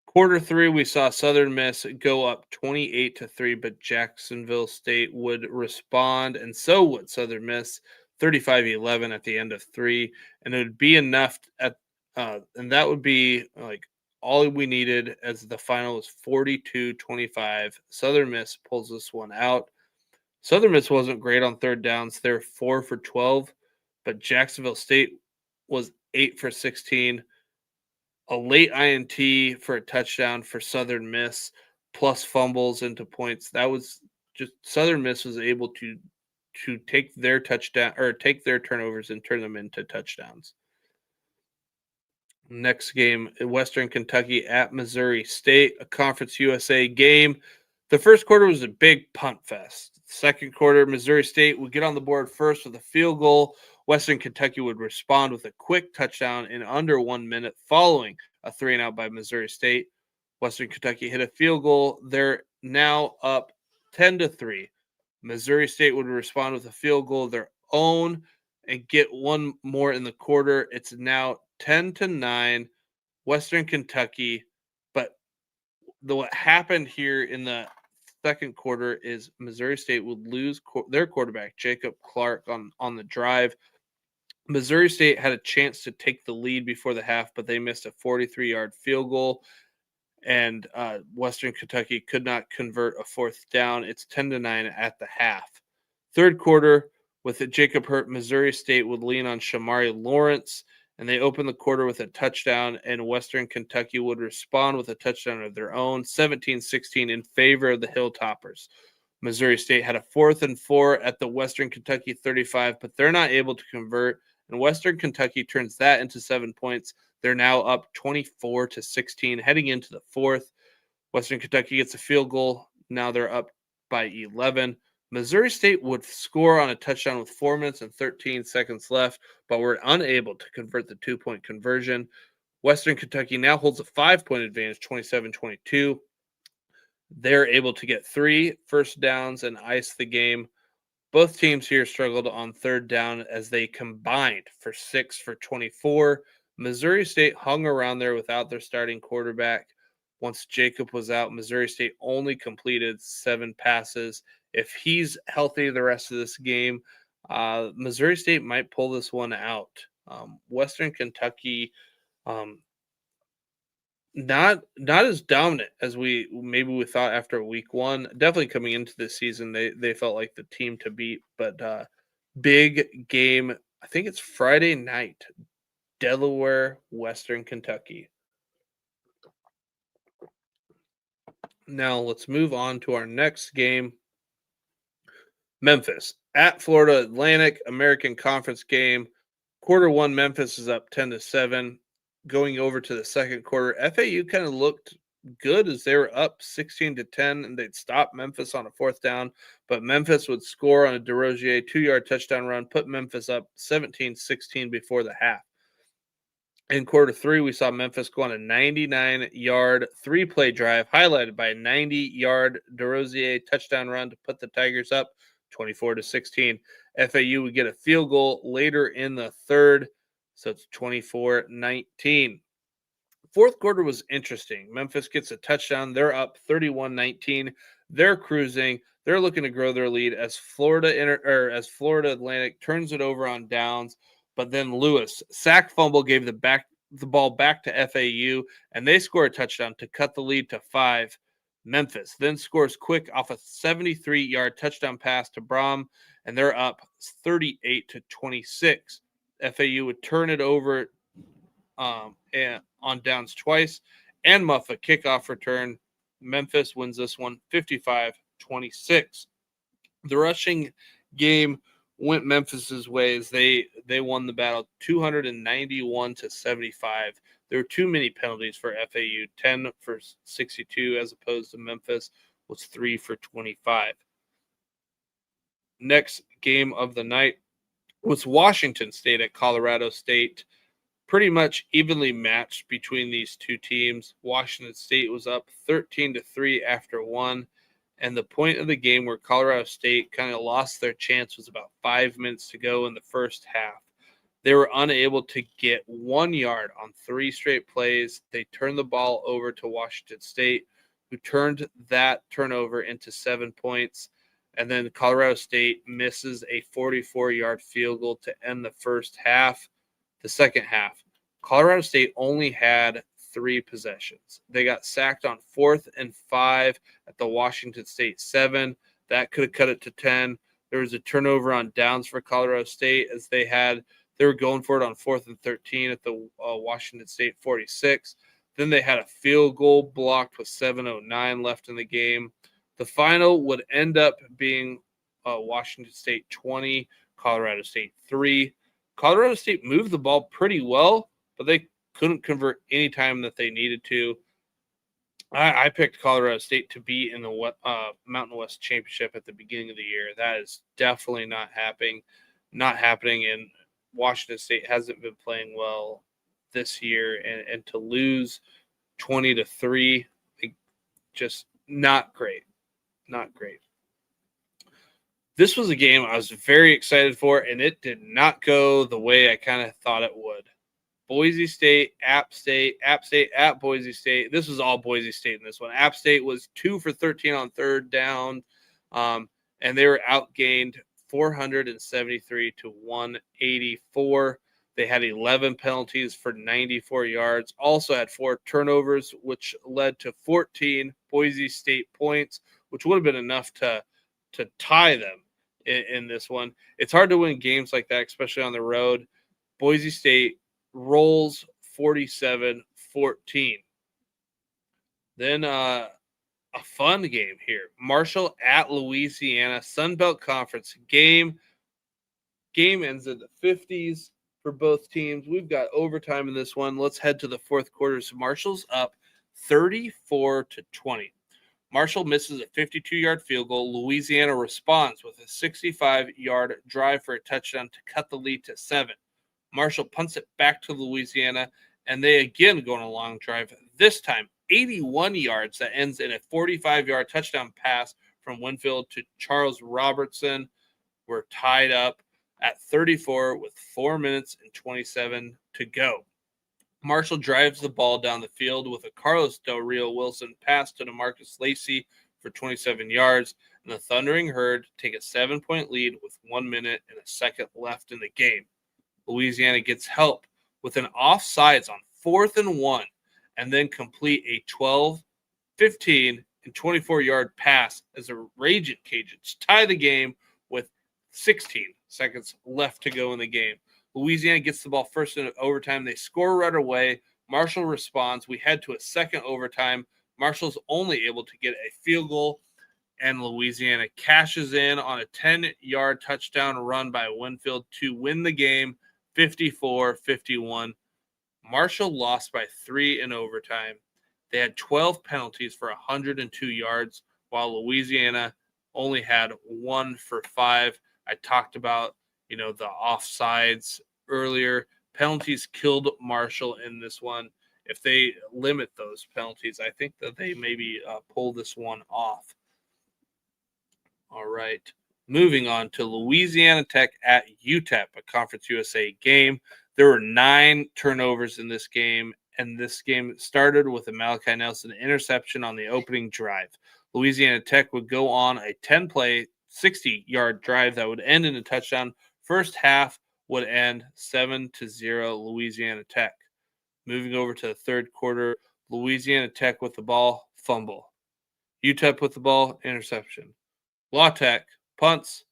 Quarter 3, we saw Southern Miss go up 28-3, but Jacksonville State would respond, and so would Southern Miss, 35-11 at the end of 3, and it would be enough and that would be like all we needed as the final was 42-25. Southern Miss pulls this one out. Southern Miss wasn't great on third downs. They were 4 for 12, but Jacksonville State was 8 for 16. A late INT for a touchdown for Southern Miss, plus fumbles into points. That was just Southern Miss was able to take their touchdown or take their turnovers and turn them into touchdowns. Next game, Western Kentucky at Missouri State, a Conference USA game. The first quarter was a big punt fest. Second quarter, Missouri State would get on the board first with a field goal. Western Kentucky would respond with a quick touchdown in under 1 minute following a 3-and-out by Missouri State. Western Kentucky hit a field goal. They're now up 10-3. Missouri State would respond with a field goal of their own and get one more in the quarter. It's now 10-9, Western Kentucky. But what happened here in the second quarter is Missouri State would lose their quarterback, Jacob Clark, on the drive. Missouri State had a chance to take the lead before the half, but they missed a 43-yard field goal, and Western Kentucky could not convert a fourth down. It's 10-9 at the half. Third quarter, with Jacob hurt, Missouri State would lean on Shamari Lawrence, and they opened the quarter with a touchdown, and Western Kentucky would respond with a touchdown of their own, 17-16 in favor of the Hilltoppers. Missouri State had a 4th and 4 at the Western Kentucky 35, but they're not able to convert, and Western Kentucky turns that into 7 points. They're now up 24-16 heading into the fourth. Western Kentucky gets a field goal. Now they're up by 11. Missouri State would score on a touchdown with 4 minutes and 13 seconds left, but were unable to convert the 2-point conversion. Western Kentucky now holds a 5-point advantage, 27-22. They're able to get 3 first downs and ice the game. Both teams here struggled on third down as they combined for 6 for 24. Missouri State hung around there without their starting quarterback. Once Jacob was out, Missouri State only completed 7 passes. If he's healthy the rest of this game, Missouri State might pull this one out. Western Kentucky, not as dominant as we thought after week one. Definitely coming into this season, they felt like the team to beat. But big game, I think it's Friday night, Delaware, Western Kentucky. Now let's move on to our next game. Memphis at Florida Atlantic, American Conference game. Quarter one, Memphis is up 10-7. Going over to the second quarter, FAU kind of looked good as they were up 16-10, and they'd stop Memphis on a fourth down. But Memphis would score on a DeRozier 2-yard touchdown run, put Memphis up 17-16 before the half. In quarter three, we saw Memphis go on a 99-yard 3-play drive, highlighted by a 90-yard DeRozier touchdown run to put the Tigers up 24-16. FAU would get a field goal later in the third, so it's 24-19. Fourth quarter was interesting. Memphis gets a touchdown. They're up 31-19. They're cruising. They're looking to grow their lead as Florida Atlantic turns it over on downs. But then Lewis, sack fumble, gave the ball back to FAU, and they score a touchdown to cut the lead to 5. Memphis then scores quick off a 73-yard touchdown pass to Brom, and they're up 38-26. FAU would turn it over and on downs twice and muff a kickoff return. Memphis wins this one 55-26. The rushing game went Memphis's way as they won the battle 291-75. There were too many penalties for FAU, 10 for 62, as opposed to Memphis was 3 for 25. Next game of the night was Washington State at Colorado State. Pretty much evenly matched between these two teams. Washington State was up 13-3 after one. And the point of the game where Colorado State kind of lost their chance was about 5 minutes to go in the first half. They were unable to get 1 yard on 3 straight plays. They turned the ball over to Washington State, who turned that turnover into 7 points. And then Colorado State misses a 44-yard field goal to end the first half. The second half, Colorado State only had 3 possessions. They got sacked on 4th and 5 at the Washington State 7. That could have cut it to 10. There was a turnover on downs for Colorado State as they were going for it on 4th and 13 at the Washington State 46. Then they had a field goal blocked with 7:09 left in the game. The final would end up being Washington State 20, Colorado State 3. Colorado State moved the ball pretty well, but they couldn't convert any time that they needed to. I picked Colorado State to be in the Mountain West Championship at the beginning of the year. That is definitely not happening. And Washington State hasn't been playing well this year, and to lose 20-3, just not great. Not great. This was a game I was very excited for, and it did not go the way I kind of thought it would. Boise State, App State at Boise State. This was all Boise State in this one. App State was 2 for 13 on third down, and they were outgained 473 to 184. They had 11 penalties for 94 yards, also had 4 turnovers, which led to 14 Boise State points, which would have been enough to tie them in this one. It's hard to win games like that, especially on the road. Boise State rolls 47-14. Then a fun game here. Marshall at Louisiana, Sun Belt Conference game. Game ends in the 50s for both teams. We've got overtime in this one. Let's head to the fourth quarter. So Marshall's up 34-20. Marshall misses a 52-yard field goal. Louisiana responds with a 65-yard drive for a touchdown to cut the lead to 7. Marshall punts it back to Louisiana, and they again go on a long drive, this time 81 yards that ends in a 45-yard touchdown pass from Winfield to Charles Robertson. We're tied up at 34 with 4 minutes and 27 to go. Marshall drives the ball down the field with a Carlos Del Rio Wilson pass to DeMarcus Lacey for 27 yards, and the Thundering Herd take a 7-point lead with 1 minute and a second left in the game. Louisiana gets help with an offsides on 4th and 1, and then complete a 12, 15, and 24-yard pass as the Raging Cajuns tie the game with 16 seconds left to go in the game. Louisiana gets the ball first in overtime. They score right away. Marshall responds. We head to a second overtime. Marshall's only able to get a field goal, and Louisiana cashes in on a 10-yard touchdown run by Winfield to win the game 54-51. Marshall lost by 3 in overtime. They had 12 penalties for 102 yards, while Louisiana only had 1 for 5. I talked about, the offsides earlier. Penalties killed Marshall in this one. If they limit those penalties, I think that they maybe pull this one off. All right. Moving on to Louisiana Tech at UTEP, a Conference USA game. There were 9 turnovers in this game, and this game started with a Malachi Nelson interception on the opening drive. Louisiana Tech would go on a 10-play, 60-yard drive that would end in a touchdown. First half would end 7-0 Louisiana Tech. Moving over to the third quarter, Louisiana Tech with the ball, fumble. UTEP with the ball, interception. La Tech punts,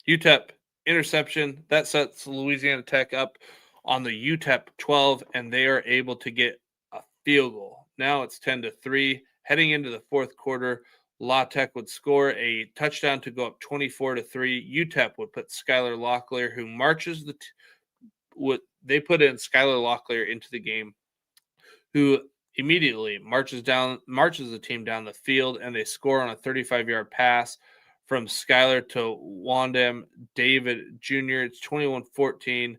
UTEP interception. That sets Louisiana Tech up on the UTEP 12, and they are able to get a field goal. Now it's 10-3. Heading into the fourth quarter, La Tech would score a touchdown to go up 24-3. UTEP would put Skylar Locklear, who marches they put in Skylar Locklear into the game, who immediately marches the team down the field, and they score on a 35-yard pass from Skylar to Wandam David Jr. It's 21-14.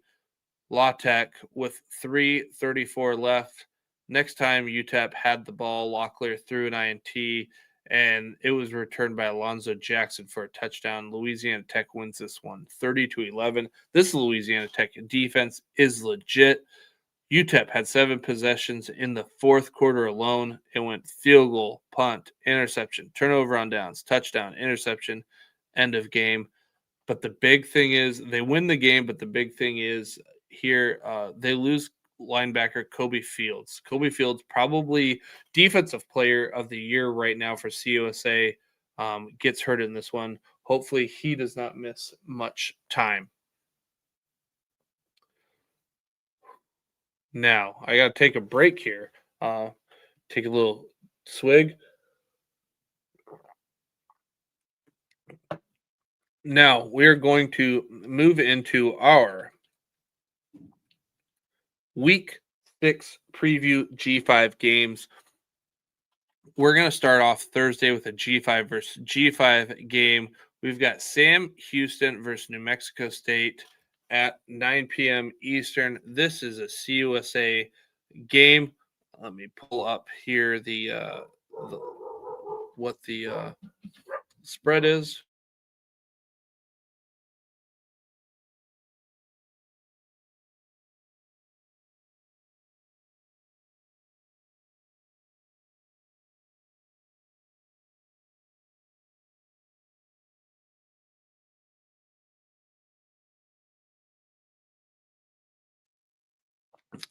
La Tech with 3:34 left. Next time UTEP had the ball, Locklear threw an INT, and it was returned by Alonzo Jackson for a touchdown. Louisiana Tech wins this one 30-11. This Louisiana Tech defense is legit. UTEP had 7 possessions in the fourth quarter alone. It went field goal, punt, interception, turnover on downs, touchdown, interception, end of game. But the big thing is they win the game, but the big thing is here they lose linebacker Kobe Fields. Kobe Fields, probably defensive player of the year right now for CUSA, gets hurt in this one. Hopefully he does not miss much time. Now, I got to take a break here. Take a little swig. Now, we're going to move into our Week 6 preview G5 games. We're going to start off Thursday with a G5 versus G5 game. We've got Sam Houston versus New Mexico State at 9 p.m. Eastern. This is a CUSA game. Let me pull up here what the spread is.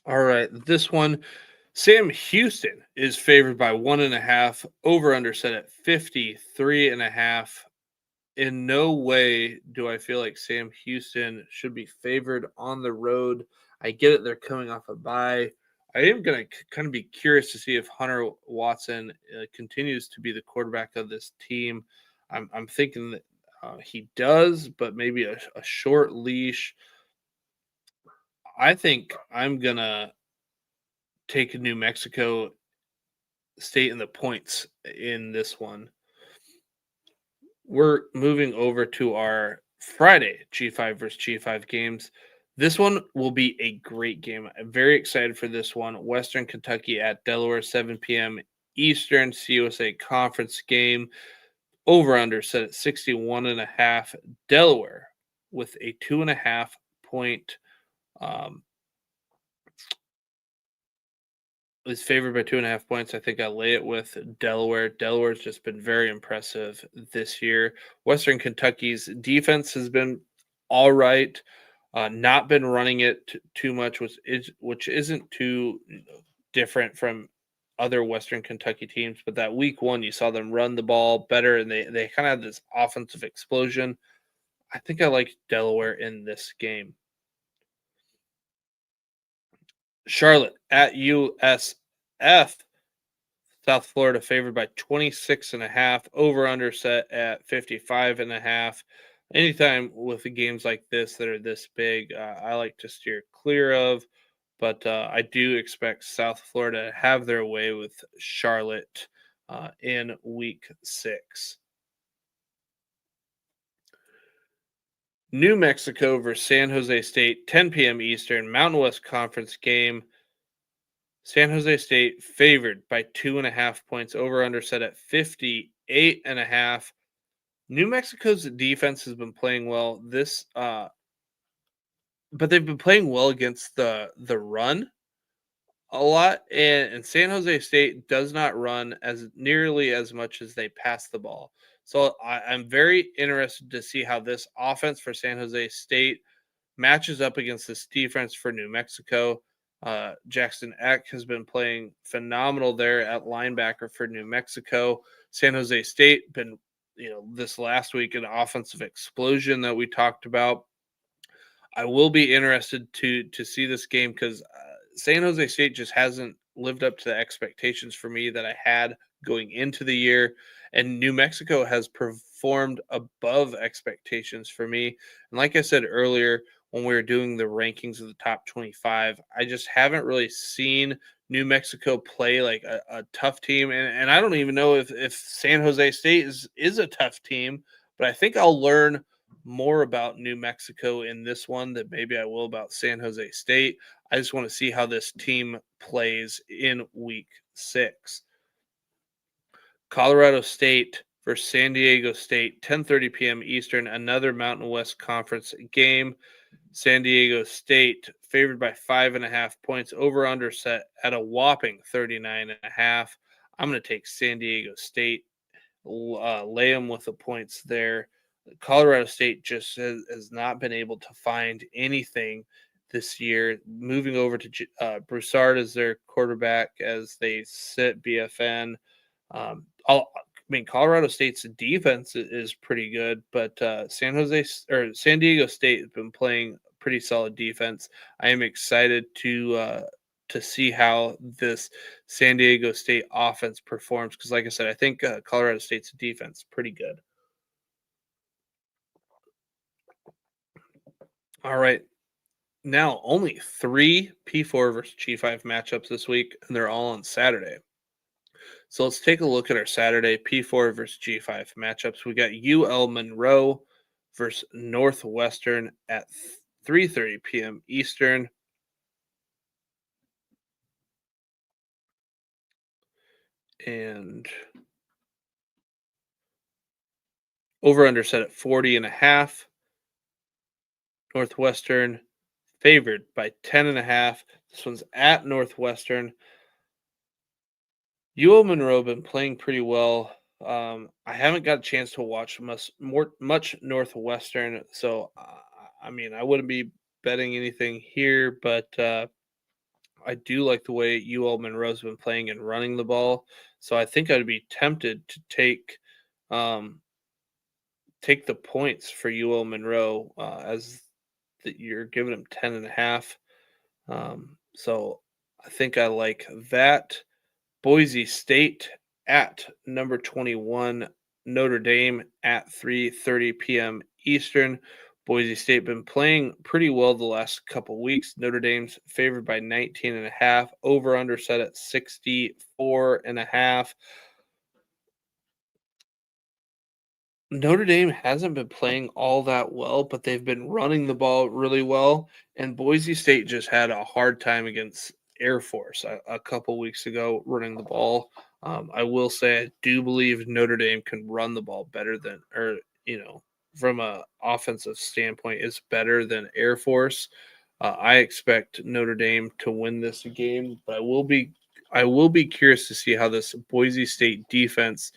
All right, this one, Sam Houston is favored by 1.5. Over under set at 53.5. In no way do I feel like Sam Houston should be favored on the road. I get it; they're coming off a bye. I am going to kind of be curious to see if Hunter Watson continues to be the quarterback of this team. I'm thinking that he does, but maybe a short leash. I think I'm gonna take New Mexico State in the points in this one. We're moving over to our Friday G5 versus G5 games. This one will be a great game. I'm very excited for this one. Western Kentucky at Delaware, 7 p.m. Eastern, CUSA conference game. Over under set at 61.5. Delaware with a 2.5 point is favored by 2.5 points. I think I lay it with Delaware. Delaware's just been very impressive this year. Western Kentucky's defense has been all right. Not been running it too much, which isn't too different from other Western Kentucky teams. But that week one, you saw them run the ball better, and they kind of had this offensive explosion. I think I like Delaware in this game. Charlotte at USF. South Florida favored by 26.5. Over under set at 55.5. Anytime with the games like this that are this big, I like to steer clear of. But I do expect South Florida to have their way with Charlotte in week 6. New Mexico versus San Jose State, 10 p.m. Eastern, Mountain West Conference game. San Jose State favored by 2.5 points. Over under set at 58.5. New Mexico's defense has been playing well but they've been playing well against the run a lot, and San Jose State does not run as nearly as much as they pass the ball. So I'm very interested to see how this offense for San Jose State matches up against this defense for New Mexico. Jackson Eck has been playing phenomenal there at linebacker for New Mexico. San Jose State been, this last week an offensive explosion that we talked about. I will be interested to see this game because San Jose State just hasn't lived up to the expectations for me that I had going into the year, and New Mexico has performed above expectations for me. And like I said earlier, when we were doing the rankings of the top 25, I just haven't really seen New Mexico play like a tough team. And I don't even know if San Jose State is a tough team, but I think I'll learn more about New Mexico in this one than maybe I will about San Jose State. I just want to see how this team plays in week 6. Colorado State versus San Diego State, 10:30 p.m. Eastern, another Mountain West Conference game. San Diego State favored by 5.5 points. Over under set at a whopping 39.5. I'm going to take San Diego State, lay them with the points there. Colorado State just has not been able to find anything this year. Moving over to Broussard as their quarterback as they sit BFN. Colorado State's defense is pretty good, but San Diego State has been playing pretty solid defense. I am excited to see how this San Diego State offense performs because, like I said, I think Colorado State's defense is pretty good. All right. Now, only 3 P4 versus G5 matchups this week, and they're all on Saturday. So let's take a look at our Saturday P4 versus G5 matchups. We got UL Monroe versus Northwestern at 3:30 p.m. Eastern. And over under set at 40.5. Northwestern favored by 10.5. This one's at Northwestern. UL Monroe been playing pretty well. I haven't got a chance to watch much Northwestern, so I wouldn't be betting anything here, but I do like the way UL Monroe's been playing and running the ball. So I think I'd be tempted to um, take the points for UL Monroe as you're giving them 10.5. So I think I like that. Boise State at number 21, Notre Dame at 3:30 p.m. Eastern. Boise State been playing pretty well the last couple weeks. Notre Dame's favored by 19.5. Over under set at 64.5. Notre Dame hasn't been playing all that well, but they've been running the ball really well. And Boise State just had a hard time against Air Force a couple weeks ago running the ball. I will say I do believe Notre Dame can run the ball better than, or from a offensive standpoint, is better than Air Force. I expect Notre Dame to win this game, but I will be curious to see how this Boise State defense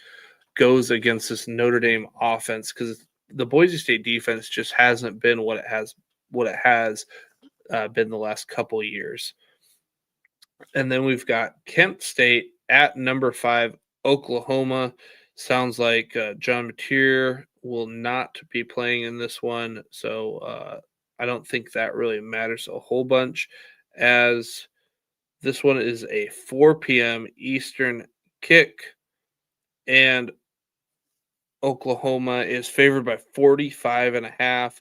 goes against this Notre Dame offense, because the Boise State defense just hasn't been what it has been the last couple of years. And then we've got Kent State at number 5, Oklahoma. Sounds like John Mateer will not be playing in this one, so I don't think that really matters a whole bunch, as this one is a 4 p.m. Eastern kick, and Oklahoma is favored by 45.5.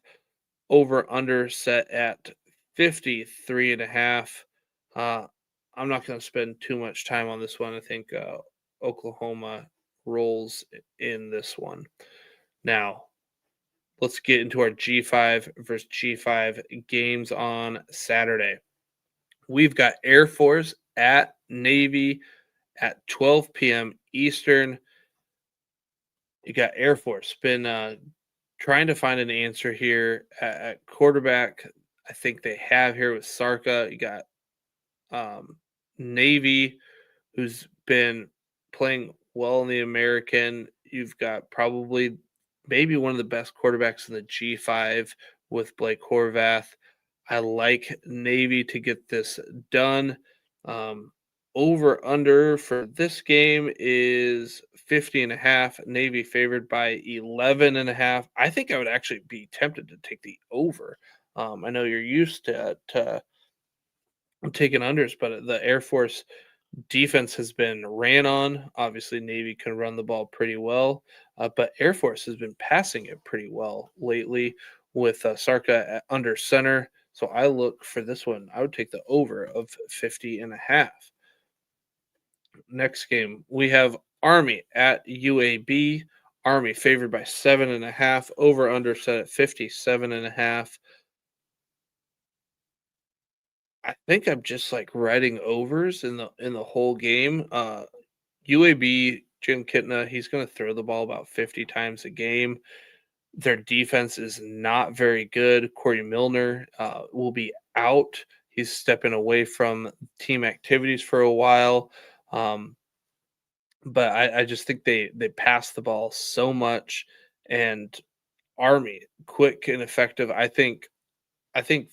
Over under set at 53.5. I'm not going to spend too much time on this one. I think Oklahoma rolls in this one. Now, let's get into our G5 versus G5 games on Saturday. We've got Air Force at Navy at 12 p.m. Eastern. You got Air Force. Been trying to find an answer here at quarterback. I think they have here with Sarka. You got Navy, who's been playing well in the American. You've got probably maybe one of the best quarterbacks in the G5 with Blake Horvath. I like Navy to get this done. Over under for this game is 50.5. Navy favored by 11.5. I think I would actually be tempted to take the over. I know you're used to taking unders, but the Air Force defense has been ran on. Obviously, Navy can run the ball pretty well, but Air Force has been passing it pretty well lately with Sarka under center. So I look for this one. I would take the over of 50.5. Next game, we have Army at UAB. Army favored by 7.5. Over under set at 57.5. I think I'm just like writing overs in the whole game. UAB, Jim Kitna, he's going to throw the ball about 50 times a game. Their defense is not very good. Corey Milner will be out. He's stepping away from team activities for a while. But I just think they pass the ball so much, and Army quick and effective. I think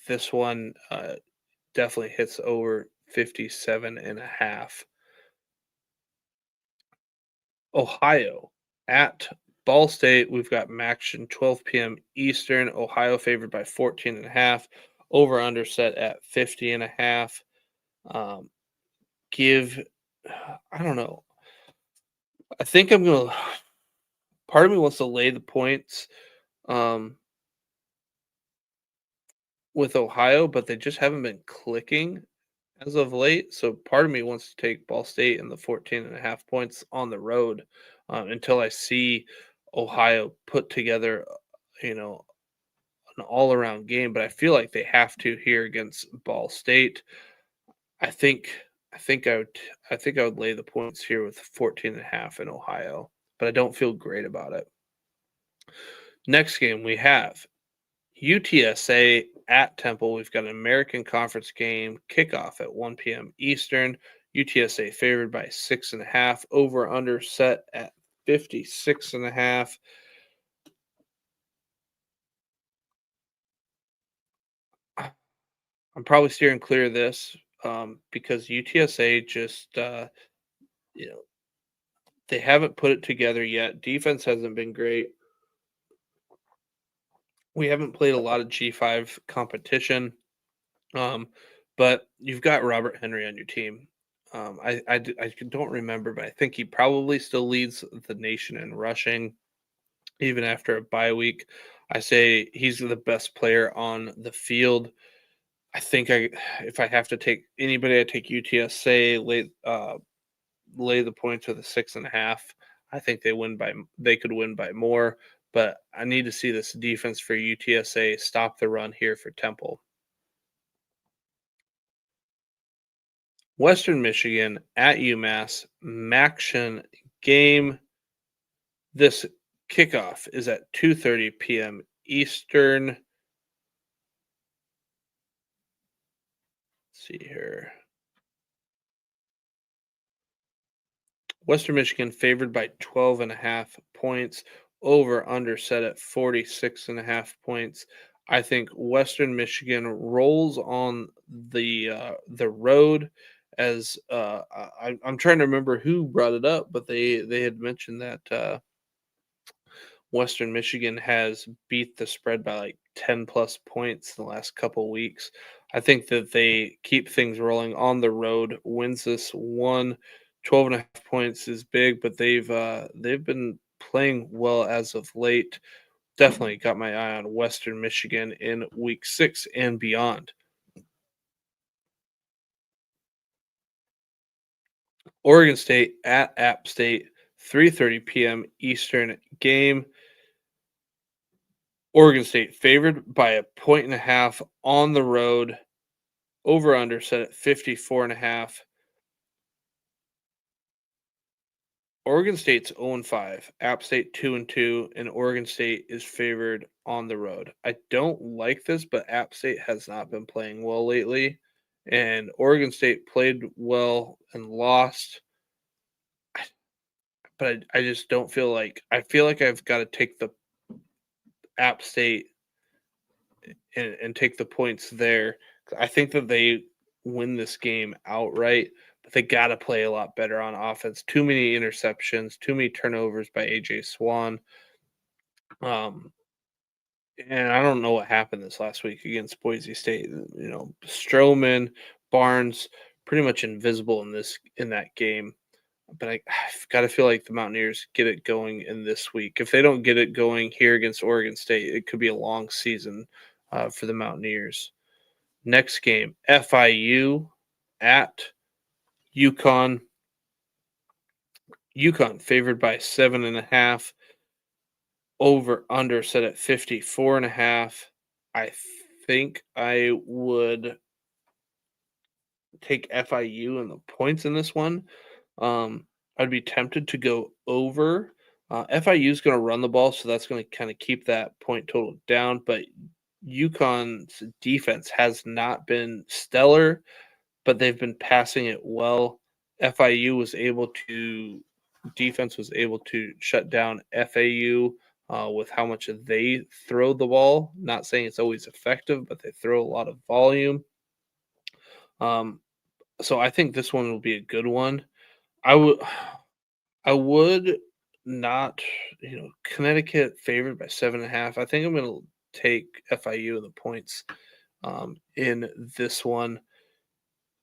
this one definitely hits over 57.5. Ohio at Ball State. We've got action 12 p.m. Eastern. Ohio favored by 14.5. Over under set at 50.5. I don't know. I think I'm going to, part of me wants to lay the points with Ohio, but they just haven't been clicking as of late. So part of me wants to take Ball State and the 14.5 points on the road until I see Ohio put together, an all-around game. But I feel like they have to here against Ball State. I think I would lay the points here with 14.5 in Ohio, but I don't feel great about it. Next game we have UTSA at Temple. We've got an American Conference game kickoff at 1 p.m. Eastern. UTSA favored by 6.5. Over under set at 56.5. I'm probably steering clear of this. because UTSA just, they haven't put it together yet. Defense hasn't been great. We haven't played a lot of G5 competition, but you've got Robert Henry on your team. I don't remember, but I think he probably still leads the nation in rushing, even after a bye week. I say he's the best player on the field. I think if I have to take anybody, I take UTSA. Lay the points with a 6.5. I think they could win by more, but I need to see this defense for UTSA stop the run here for Temple. Western Michigan at UMass, Maction game. This kickoff is at 2:30 p.m. Eastern. Let's see here. Western Michigan favored by 12.5 points. Over under set at 46.5 points. I think Western Michigan rolls on the road. As I'm trying to remember who brought it up, but they had mentioned that Western Michigan has beat the spread by like 10 plus points in the last couple weeks. I think that they keep things rolling on the road, wins this one. 12.5 points is big, but they've been playing well as of late. Definitely got my eye on Western Michigan in week 6 and beyond. Oregon State at App State, 3:30 p.m. Eastern game. Oregon State favored by a 1.5 on the road. Over under set at 54.5. Oregon State's 0-5, App State 2-2, and Oregon State is favored on the road. I don't like this, but App State has not been playing well lately, and Oregon State played well and lost. But I just don't feel like I've got to take the App State and take the points there. I think that they win this game outright, but they got to play a lot better on offense. Too many interceptions, too many turnovers by AJ Swan. And I don't know what happened this last week against Boise State. Stroman, Barnes, pretty much invisible in that game. But I've got to feel like the Mountaineers get it going in this week. If they don't get it going here against Oregon State, it could be a long season for the Mountaineers. Next game, FIU at UConn. UConn favored by 7.5. Over under set at 54.5. I think I would take FIU and the points in this one. I'd be tempted to go over. FIU is going to run the ball, so that's going to kind of keep that point total down. But UConn's defense has not been stellar, but they've been passing it well. Defense was able to shut down FAU with how much they throw the ball. Not saying it's always effective, but they throw a lot of volume. So I think this one will be a good one. I would not, Connecticut favored by 7.5. I think I'm going to take FIU and the points in this one.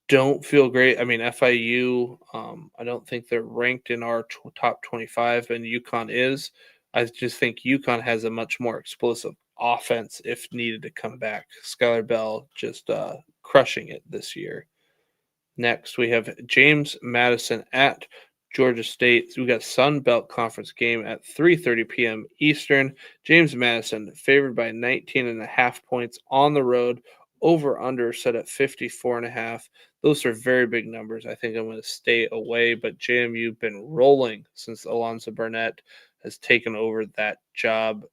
Don't feel great. I mean, FIU, I don't think they're ranked in our top 25, and UConn is. I just think UConn has a much more explosive offense if needed to come back. Skylar Bell just crushing it this year. Next, we have James Madison at Georgia State. We got Sun Belt Conference game at 3:30 p.m. Eastern. James Madison favored by 19.5 points on the road. Over under set at 54.5. Those are very big numbers. I think I'm going to stay away, but JMU been rolling since Alonzo Burnett has taken over that job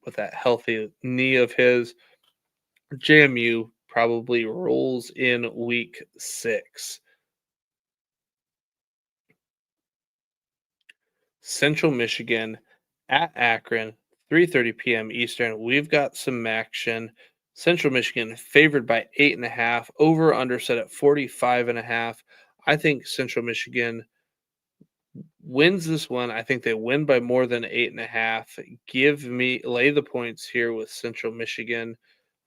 with that healthy knee of his. JMU probably rolls in week 6. Central Michigan at Akron, 3:30 p.m. Eastern. We've got some action. Central Michigan favored by 8.5, over under set at 45.5. I think Central Michigan wins this one. I think they win by more than 8.5. Lay the points here with Central Michigan.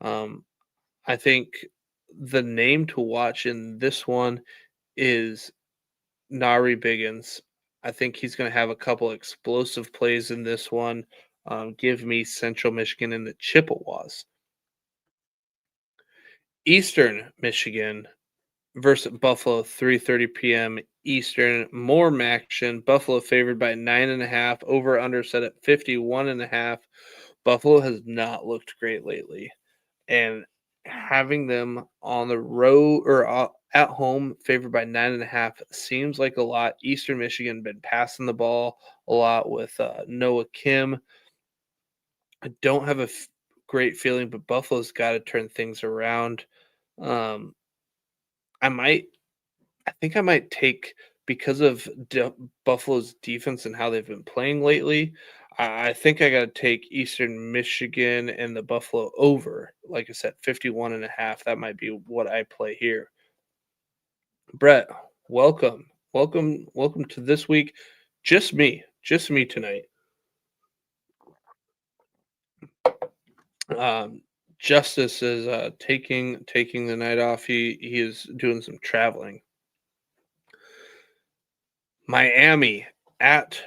I think the name to watch in this one is Nari Biggins. I think he's going to have a couple explosive plays in this one. Give me Central Michigan in the Chippewas. Eastern Michigan versus Buffalo, 3:30 p.m. Eastern. More action. Buffalo favored by 9.5. Over under set at 51.5. Buffalo has not looked great lately, and having them on the road or at home favored by 9.5 seems like a lot. Eastern Michigan been passing the ball a lot with Noah Kim. I don't have a great feeling, but Buffalo's got to turn things around. Um, I think I might take because of Buffalo's defense and how they've been playing lately. I think I got to take Eastern Michigan and the Buffalo over. Like I said, 51.5. That might be what I play here. Brett, welcome. Welcome to this week. Just me tonight. Justice is taking the night off. He is doing some traveling. Miami at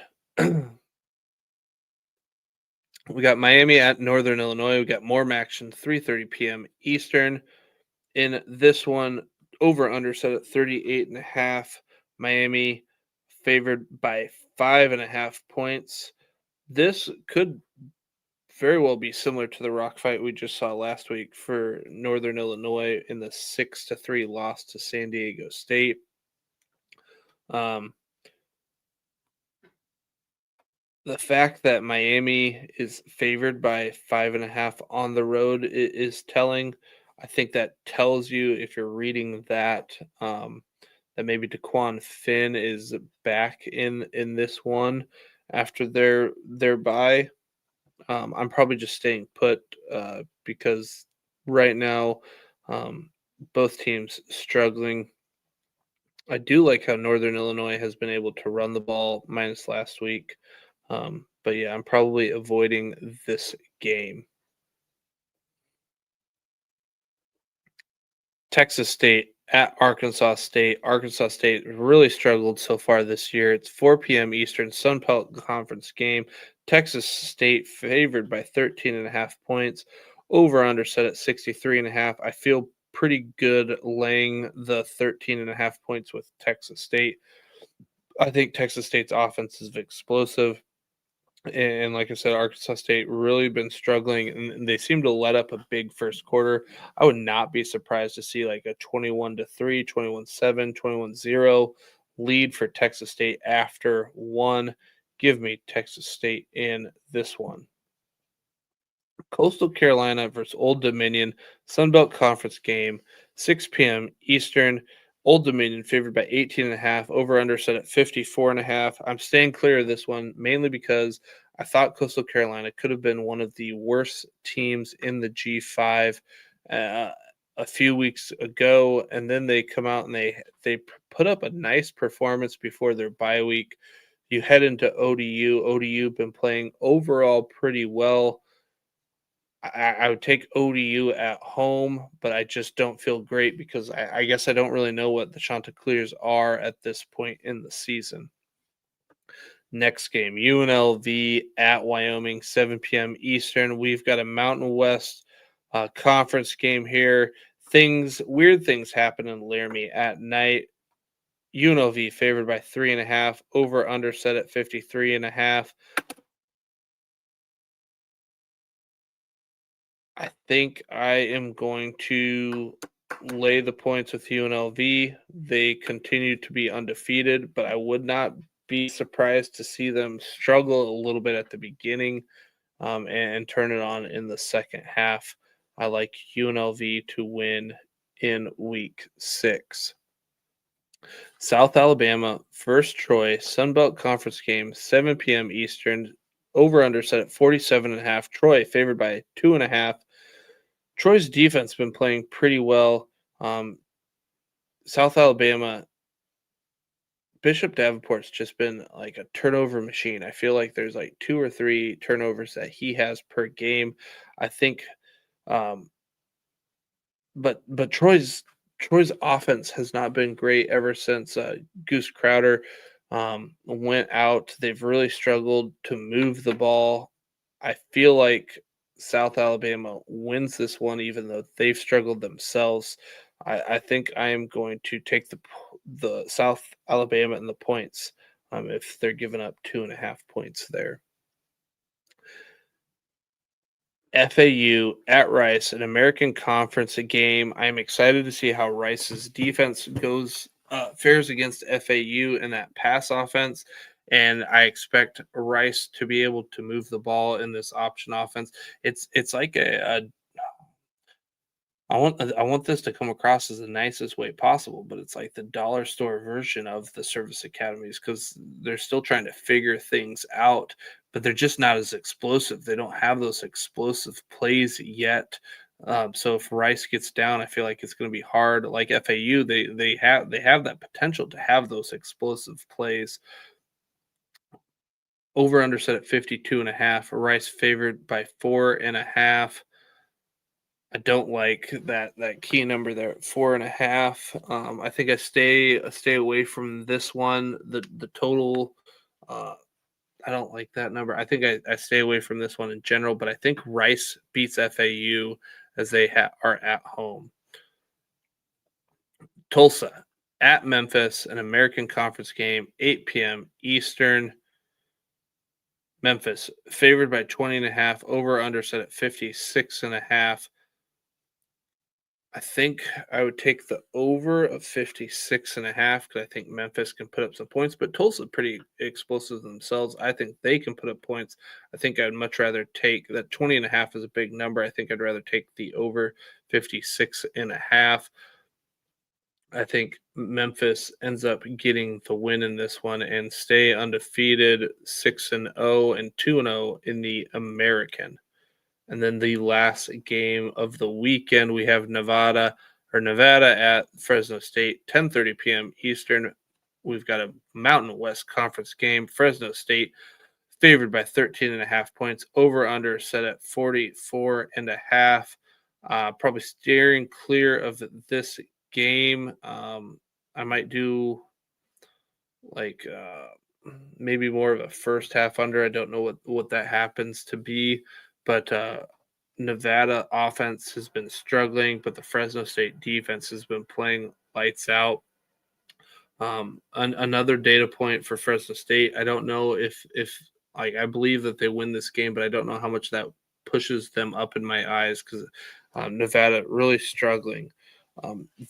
we got Miami at Northern Illinois. We got more action, 3:30 p.m. Eastern. In this one, over under set at 38.5. Miami favored by 5.5 points. This could very well be similar to the rock fight we just saw last week for Northern Illinois in the 6-3 loss to San Diego State. The fact that Miami is favored by 5.5 on the road is telling. I think that tells you, if you're reading that, that maybe DeQuan Finn is back in this one after their bye. I'm probably just staying put because right now both teams struggling. I do like how Northern Illinois has been able to run the ball minus last week. But yeah, I'm probably avoiding this game. Texas State at Arkansas State. Arkansas State really struggled so far this year. It's 4 p.m. Eastern, Sun Belt Conference game. Texas State favored by 13.5 points. Over under set at 63.5. I feel pretty good laying the 13.5 points with Texas State. I think Texas State's offense is explosive. And like I said, Arkansas State really been struggling, and they seem to let up a big first quarter. I would not be surprised to see like a 21-3, 21-7, 21-0 lead for Texas State after one. Give me Texas State in this one. Coastal Carolina versus Old Dominion, Sun Belt Conference game, 6 p.m. Eastern. Old Dominion favored by 18.5, over under set at 54.5. I'm staying clear of this one mainly because I thought Coastal Carolina could have been one of the worst teams in the G5 a few weeks ago, and then they come out and they put up a nice performance before their bye week. You head into ODU. ODU been playing overall pretty well. I would take ODU at home, but I just don't feel great because I guess I don't really know what the Chanticleers are at this point in the season. Next game, UNLV at Wyoming, 7 p.m. Eastern. We've got a Mountain West conference game here. Weird things happen in Laramie at night. UNLV favored by 3.5, over under set at 53.5. I think I am going to lay the points with UNLV. They continue to be undefeated, but I would not be surprised to see them struggle a little bit at the beginning and turn it on in the second half. I like UNLV to win in week 6. South Alabama, first Troy, Sunbelt Conference game, 7 p.m. Eastern, over under set at 47.5. Troy favored by 2.5. Troy's defense been playing pretty well. South Alabama, Bishop Davenport's just been like a turnover machine. I feel like there's like 2 or 3 turnovers that he has per game. I think, um, but Troy's offense has not been great ever since Goose Crowder went out. They've really struggled to move the ball. I feel like South Alabama wins this one, even though they've struggled themselves. I think I am going to take the South Alabama and the points if they're giving up 2.5 points there. FAU at Rice, an American Conference game. I'm excited to see how Rice's defense fares against FAU in that pass offense, and I expect Rice to be able to move the ball in this option offense. It's like I want this to come across as the nicest way possible, but it's like the dollar store version of the service academies because they're still trying to figure things out, but they're just not as explosive. They don't have those explosive plays yet. So if Rice gets down, I feel like it's going to be hard. Like FAU, they have that potential to have those explosive plays. Over under set at 52.5. Rice favored by 4.5. I don't like that key number there at 4.5. I think I stay away from this one. The total, I don't like that number. I think I stay away from this one in general. But I think Rice beats FAU as they are at home. Tulsa at Memphis, an American Conference game, 8 p.m. Eastern. Memphis favored by 20.5. Over under set at 56.5. I think I would take the over of 56.5 because I think Memphis can put up some points, but Tulsa pretty explosive themselves. I think they can put up points. I think I would much rather take that 20.5 is a big number. I think I'd rather take the over 56.5. I think Memphis ends up getting the win in this one and stay undefeated 6-0 and 2-0 in the American. And then the last game of the weekend, we have Nevada at Fresno State, 10:30 p.m. Eastern. We've got a Mountain West Conference game. Fresno State favored by 13.5 points. Over under set at 44.5. Probably steering clear of this game. I might do like maybe more of a first half under. I don't know what that happens to be. But Nevada offense has been struggling, but the Fresno State defense has been playing lights out. Another data point for Fresno State. I don't know if I believe that they win this game, but I don't know how much that pushes them up in my eyes because Nevada really struggling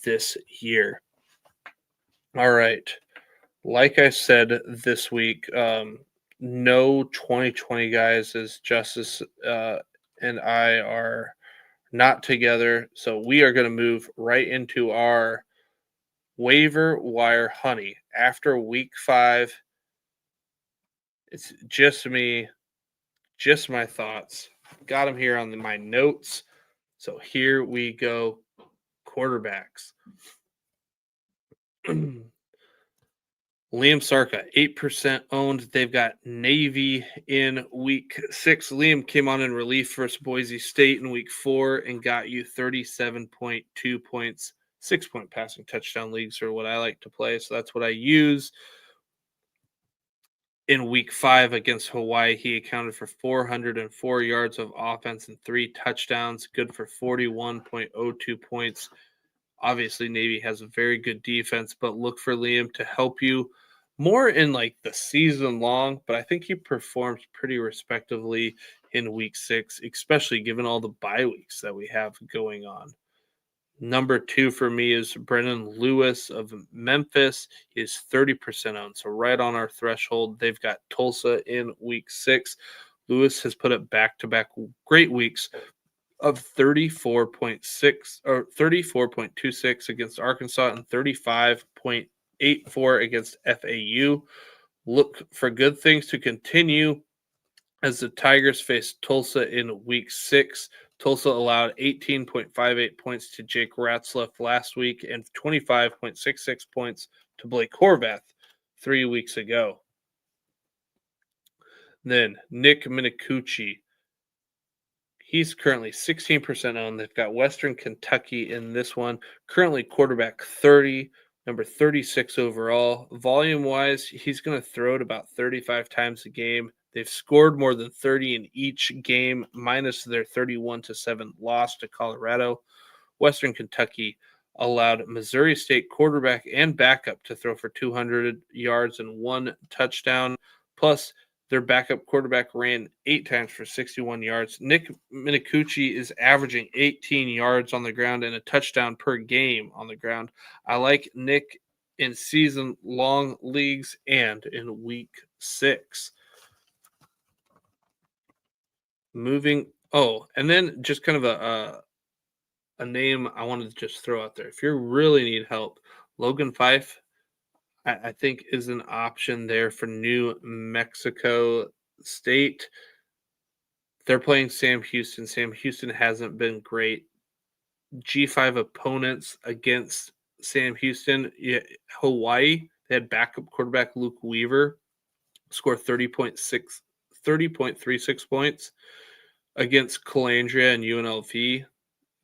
this year. All right. Like I said this week, no 2020 guys, as Justice and I are not together. So we are going to move right into our waiver wire honey. After week 5, it's just me, just my thoughts. Got them here on my notes. So here we go. Quarterbacks. Liam Sarka, 8% owned. They've got Navy in week 6. Liam came on in relief versus Boise State in week 4 and got you 37.2 points. 6-point passing touchdown leagues are what I like to play, so that's what I use. In week 5 against Hawaii, he accounted for 404 yards of offense and 3 touchdowns, good for 41.02 points. Obviously, Navy has a very good defense, but look for Liam to help you more in like the season long. But I think he performs pretty respectively in week 6, especially given all the bye weeks that we have going on. Number 2 for me is Brennan Lewis of Memphis. He is 30% owned, so right on our threshold. They've got Tulsa in week 6. Lewis has put up back-to-back great weeks of 34.6 or 34.26 against Arkansas and 35.84 against FAU. Look for good things to continue as the Tigers face Tulsa in week 6. Tulsa allowed 18.58 points to Jake Ratzlaff last week and 25.66 points to Blake Horvath 3 weeks ago. Then Nick Minicucci. He's currently 16% owned. They've got Western Kentucky in this one. Currently quarterback 30, number 36 overall. Volume-wise, he's going to throw it about 35 times a game. They've scored more than 30 in each game, minus their 31-7 loss to Colorado. Western Kentucky allowed Missouri State quarterback and backup to throw for 200 yards and 1 touchdown. Plus, their backup quarterback ran 8 times for 61 yards. Nick Minicucci is averaging 18 yards on the ground and a touchdown per game on the ground. I like Nick in season-long leagues and in week 6. And then just kind of a name I wanted to just throw out there. If you really need help, Logan Fife, I think, is an option there for New Mexico State. They're playing Sam Houston. Sam Houston hasn't been great. G5 opponents against Sam Houston. Hawaii, they had backup quarterback Luke Weaver score 30.36 points. Against Calandria and UNLV,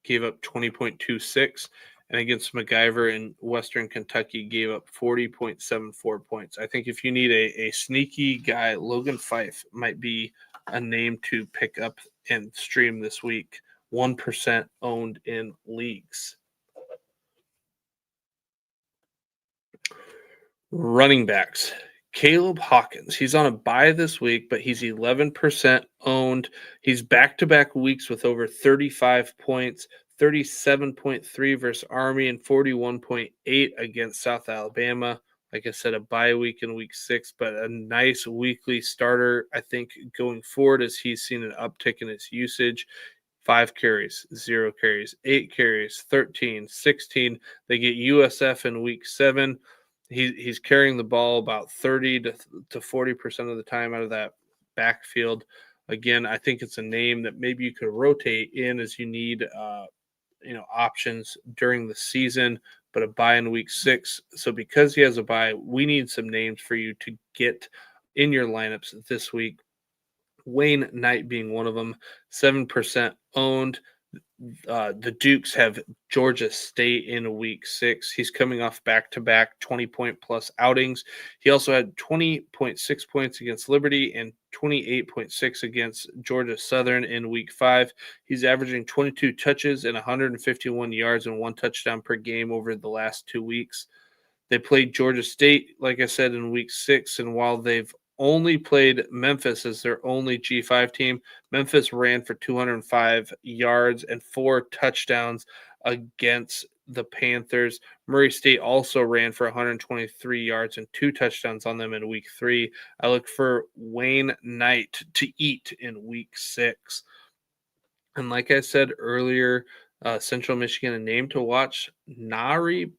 gave up 20.26. And against MacGyver in Western Kentucky, gave up 40.74 points. I think if you need a sneaky guy, Logan Fife might be a name to pick up and stream this week. 1% owned in leagues. Running backs. Caleb Hawkins. He's on a bye this week, but he's 11% owned. He's back-to-back weeks with over 35 points. 37.3 versus Army and 41.8 against South Alabama. Like I said, a bye week in week 6, but a nice weekly starter, I think, going forward as he's seen an uptick in his usage. 5 carries, 0 carries, 8 carries, 13, 16. They get USF in week 7. He's carrying the ball about 30 to 40% of the time out of that backfield. Again, I think it's a name that maybe you could rotate in as you need options during the season, but a bye in week 6. So because he has a bye, we need some names for you to get in your lineups this week. Wayne Knight being one of them, 7% owned. The Dukes have Georgia State in week 6. He's coming off back-to-back 20-point-plus outings. He also had 20.6 points against Liberty and 28.6 against Georgia Southern in week 5. He's averaging 22 touches and 151 yards and 1 touchdown per game over the last 2 weeks. They played Georgia State, like I said, in week 6, and while they've only played Memphis as their only G5 team, Memphis ran for 205 yards and 4 touchdowns against the Panthers. Murray State also ran for 123 yards and 2 touchdowns on them in week 3. I look for Wayne Knight to eat in week 6. And like I said earlier, Central Michigan, a name to watch, Nari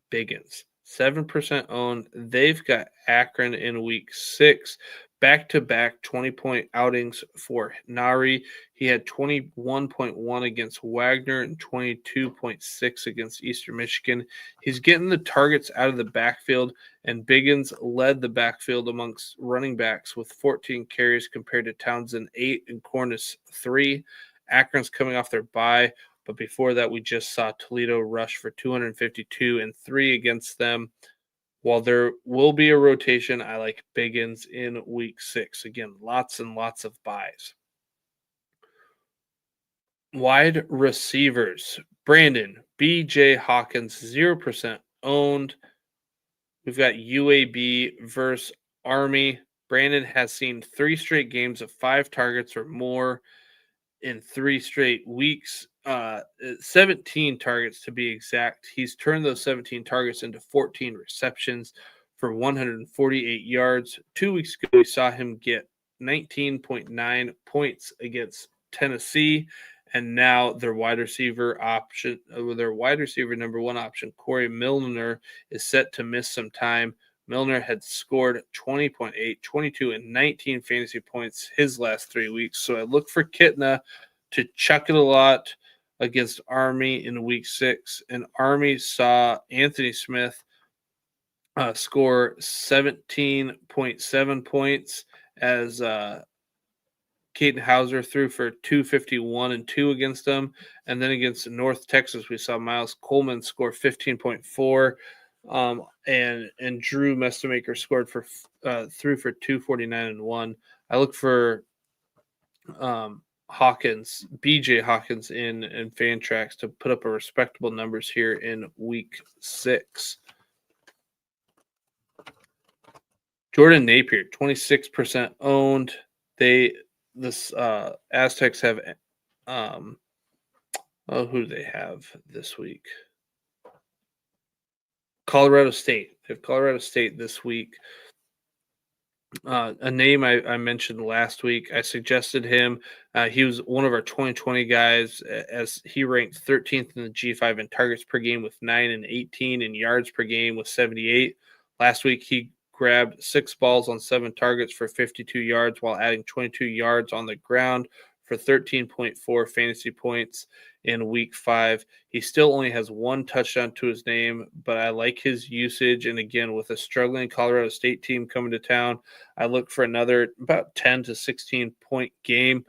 Biggins. 7% owned. They've got Akron in week 6. Back-to-back 20-point outings for Nari. He had 21.1 against Wagner and 22.6 against Eastern Michigan. He's getting the targets out of the backfield, and Biggins led the backfield amongst running backs with 14 carries compared to Townsend 8 and Cornish 3. Akron's coming off their bye. But before that, we just saw Toledo rush for 252 and 3 against them. While there will be a rotation, I like Biggins in week 6. Again, lots and lots of buys. Wide receivers. Brandon, B.J. Hawkins, 0% owned. We've got UAB versus Army. Brandon has seen 3 straight games of 5 targets or more in 3 straight weeks. 17 targets to be exact. He's turned those 17 targets into 14 receptions for 148 yards. 2 weeks ago, we saw him get 19.9 points against Tennessee, and now their wide receiver number 1 option, Corey Milner, is set to miss some time. Milner had scored 20.8, 22, and 19 fantasy points his last 3 weeks. So I look for Kitna to chuck it a lot against Army in week 6. And Army saw Anthony Smith score 17.7 points as Caden Hauser threw for 251 and 2 against them. And then against North Texas, we saw Miles Coleman score 15.4. And Drew Mestamaker scored threw for 249 and 1. I look for Hawkins, BJ Hawkins in Fantrax to put up a respectable numbers here in week 6. Jordan Napier, 26% owned. Aztecs have who do they have this week? Colorado State. They have Colorado State this week. A name I mentioned last week. I suggested him. He was one of our 2020 guys as he ranked 13th in the G5 in targets per game with 9 and 18 and yards per game with 78. Last week, he grabbed 6 balls on 7 targets for 52 yards while adding 22 yards on the ground for 13.4 fantasy points in week 5. He still only has 1 touchdown to his name, but I like his usage. And again, with a struggling Colorado State team coming to town, I look for another about 10 to 16 point game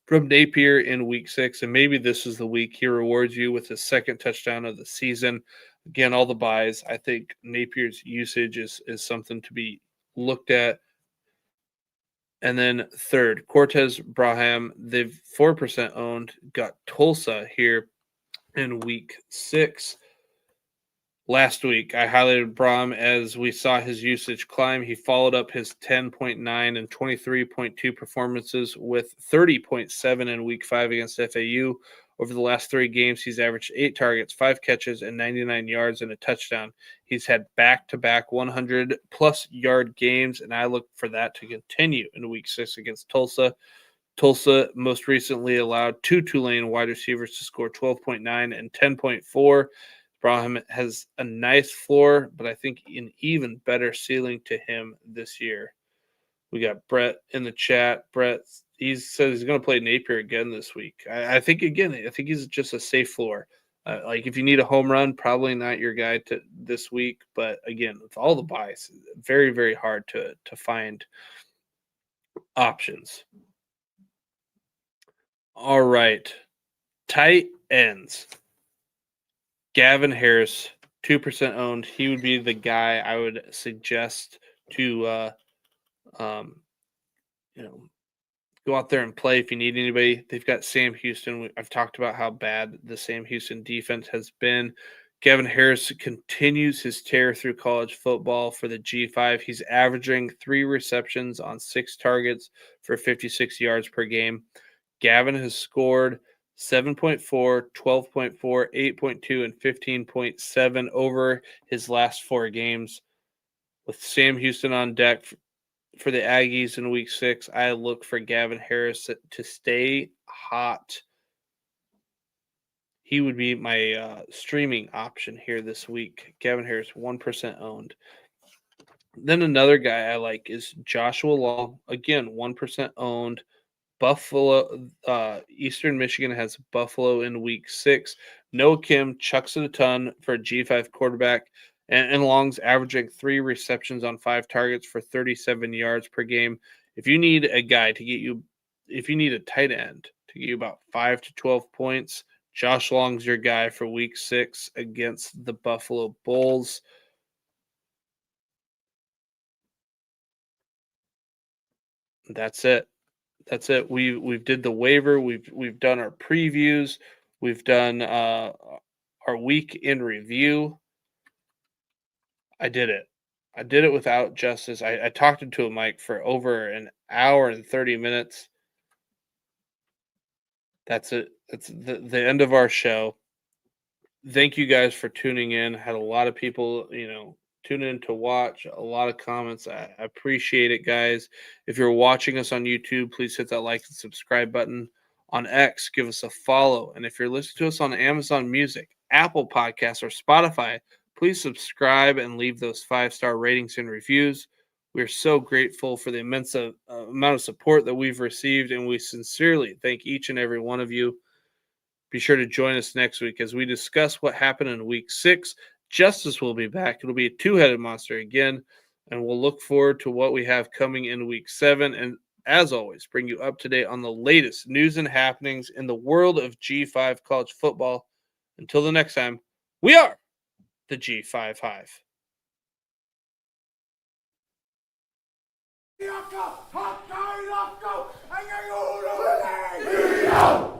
from Napier in week 6. And maybe this is the week he rewards you with his 2nd touchdown of the season. Again, all the buys. I think Napier's usage is something to be looked at. And then 3rd, Cortez Braham. They've 4% owned. Got Tulsa here in week 6. Last week, I highlighted Braham as we saw his usage climb. He followed up his 10.9 and 23.2 performances with 30.7 in week 5 against FAU. Over the last 3 games, he's averaged 8 targets, 5 catches, and 99 yards and a touchdown. He's had back-to-back 100-plus yard games, and I look for that to continue in Week 6 against Tulsa. Tulsa most recently allowed 2 Tulane wide receivers to score 12.9 and 10.4. Braham has a nice floor, but I think an even better ceiling to him this year. We got Brett in the chat. Brett, he says he's going to play Napier again this week. I think he's just a safe floor. Like if you need a home run, probably not your guy to this week. But again, with all the buys, very, very hard to find options. All right. Tight ends. Gavin Harris, 2% owned. He would be the guy I would suggest to go out there and play if you need anybody. They've got Sam Houston. I've talked about how bad the Sam Houston defense has been. Gavin Harris continues his tear through college football for the G5. He's averaging 3 receptions on 6 targets for 56 yards per game. Gavin has scored 7.4, 12.4, 8.2, and 15.7 over his last 4 games. With Sam Houston on deck for the Aggies in week 6, I look for Gavin Harris to stay hot. He would be my streaming option here this week. Gavin Harris, 1% owned. Then another guy I like is Joshua Long. Again, 1% owned. Buffalo, Eastern Michigan has Buffalo in week 6. Noah Kim chucks it a ton for a G5 quarterback, and Long's averaging 3 receptions on 5 targets for 37 yards per game. If you need a guy to get you, if you need a tight end to get you about 5 to 12 points, Josh Long's your guy for week 6 against the Buffalo Bulls. That's it. That's it. We've did the waiver. We've done our previews. We've done our week in review. I did it. I did it without Justice. I talked into a mic for over an hour and 30 minutes. That's it. That's the end of our show. Thank you guys for tuning in. Had a lot of people, tune in to watch, a lot of comments. I appreciate it, guys. If you're watching us on YouTube, please hit that like and subscribe button. On X, give us a follow. And if you're listening to us on Amazon Music, Apple Podcasts, or Spotify, please subscribe and leave those 5-star ratings and reviews. We're so grateful for the immense amount of support that we've received, and we sincerely thank each and every one of you. Be sure to join us next week as we discuss what happened in Week 6. Justice will be back. It'll be a two-headed monster again, and we'll look forward to what we have coming in Week 7. And as always, bring you up to date on the latest news and happenings in the world of G5 college football. Until the next time, we are the G5 Hive. Hot guy,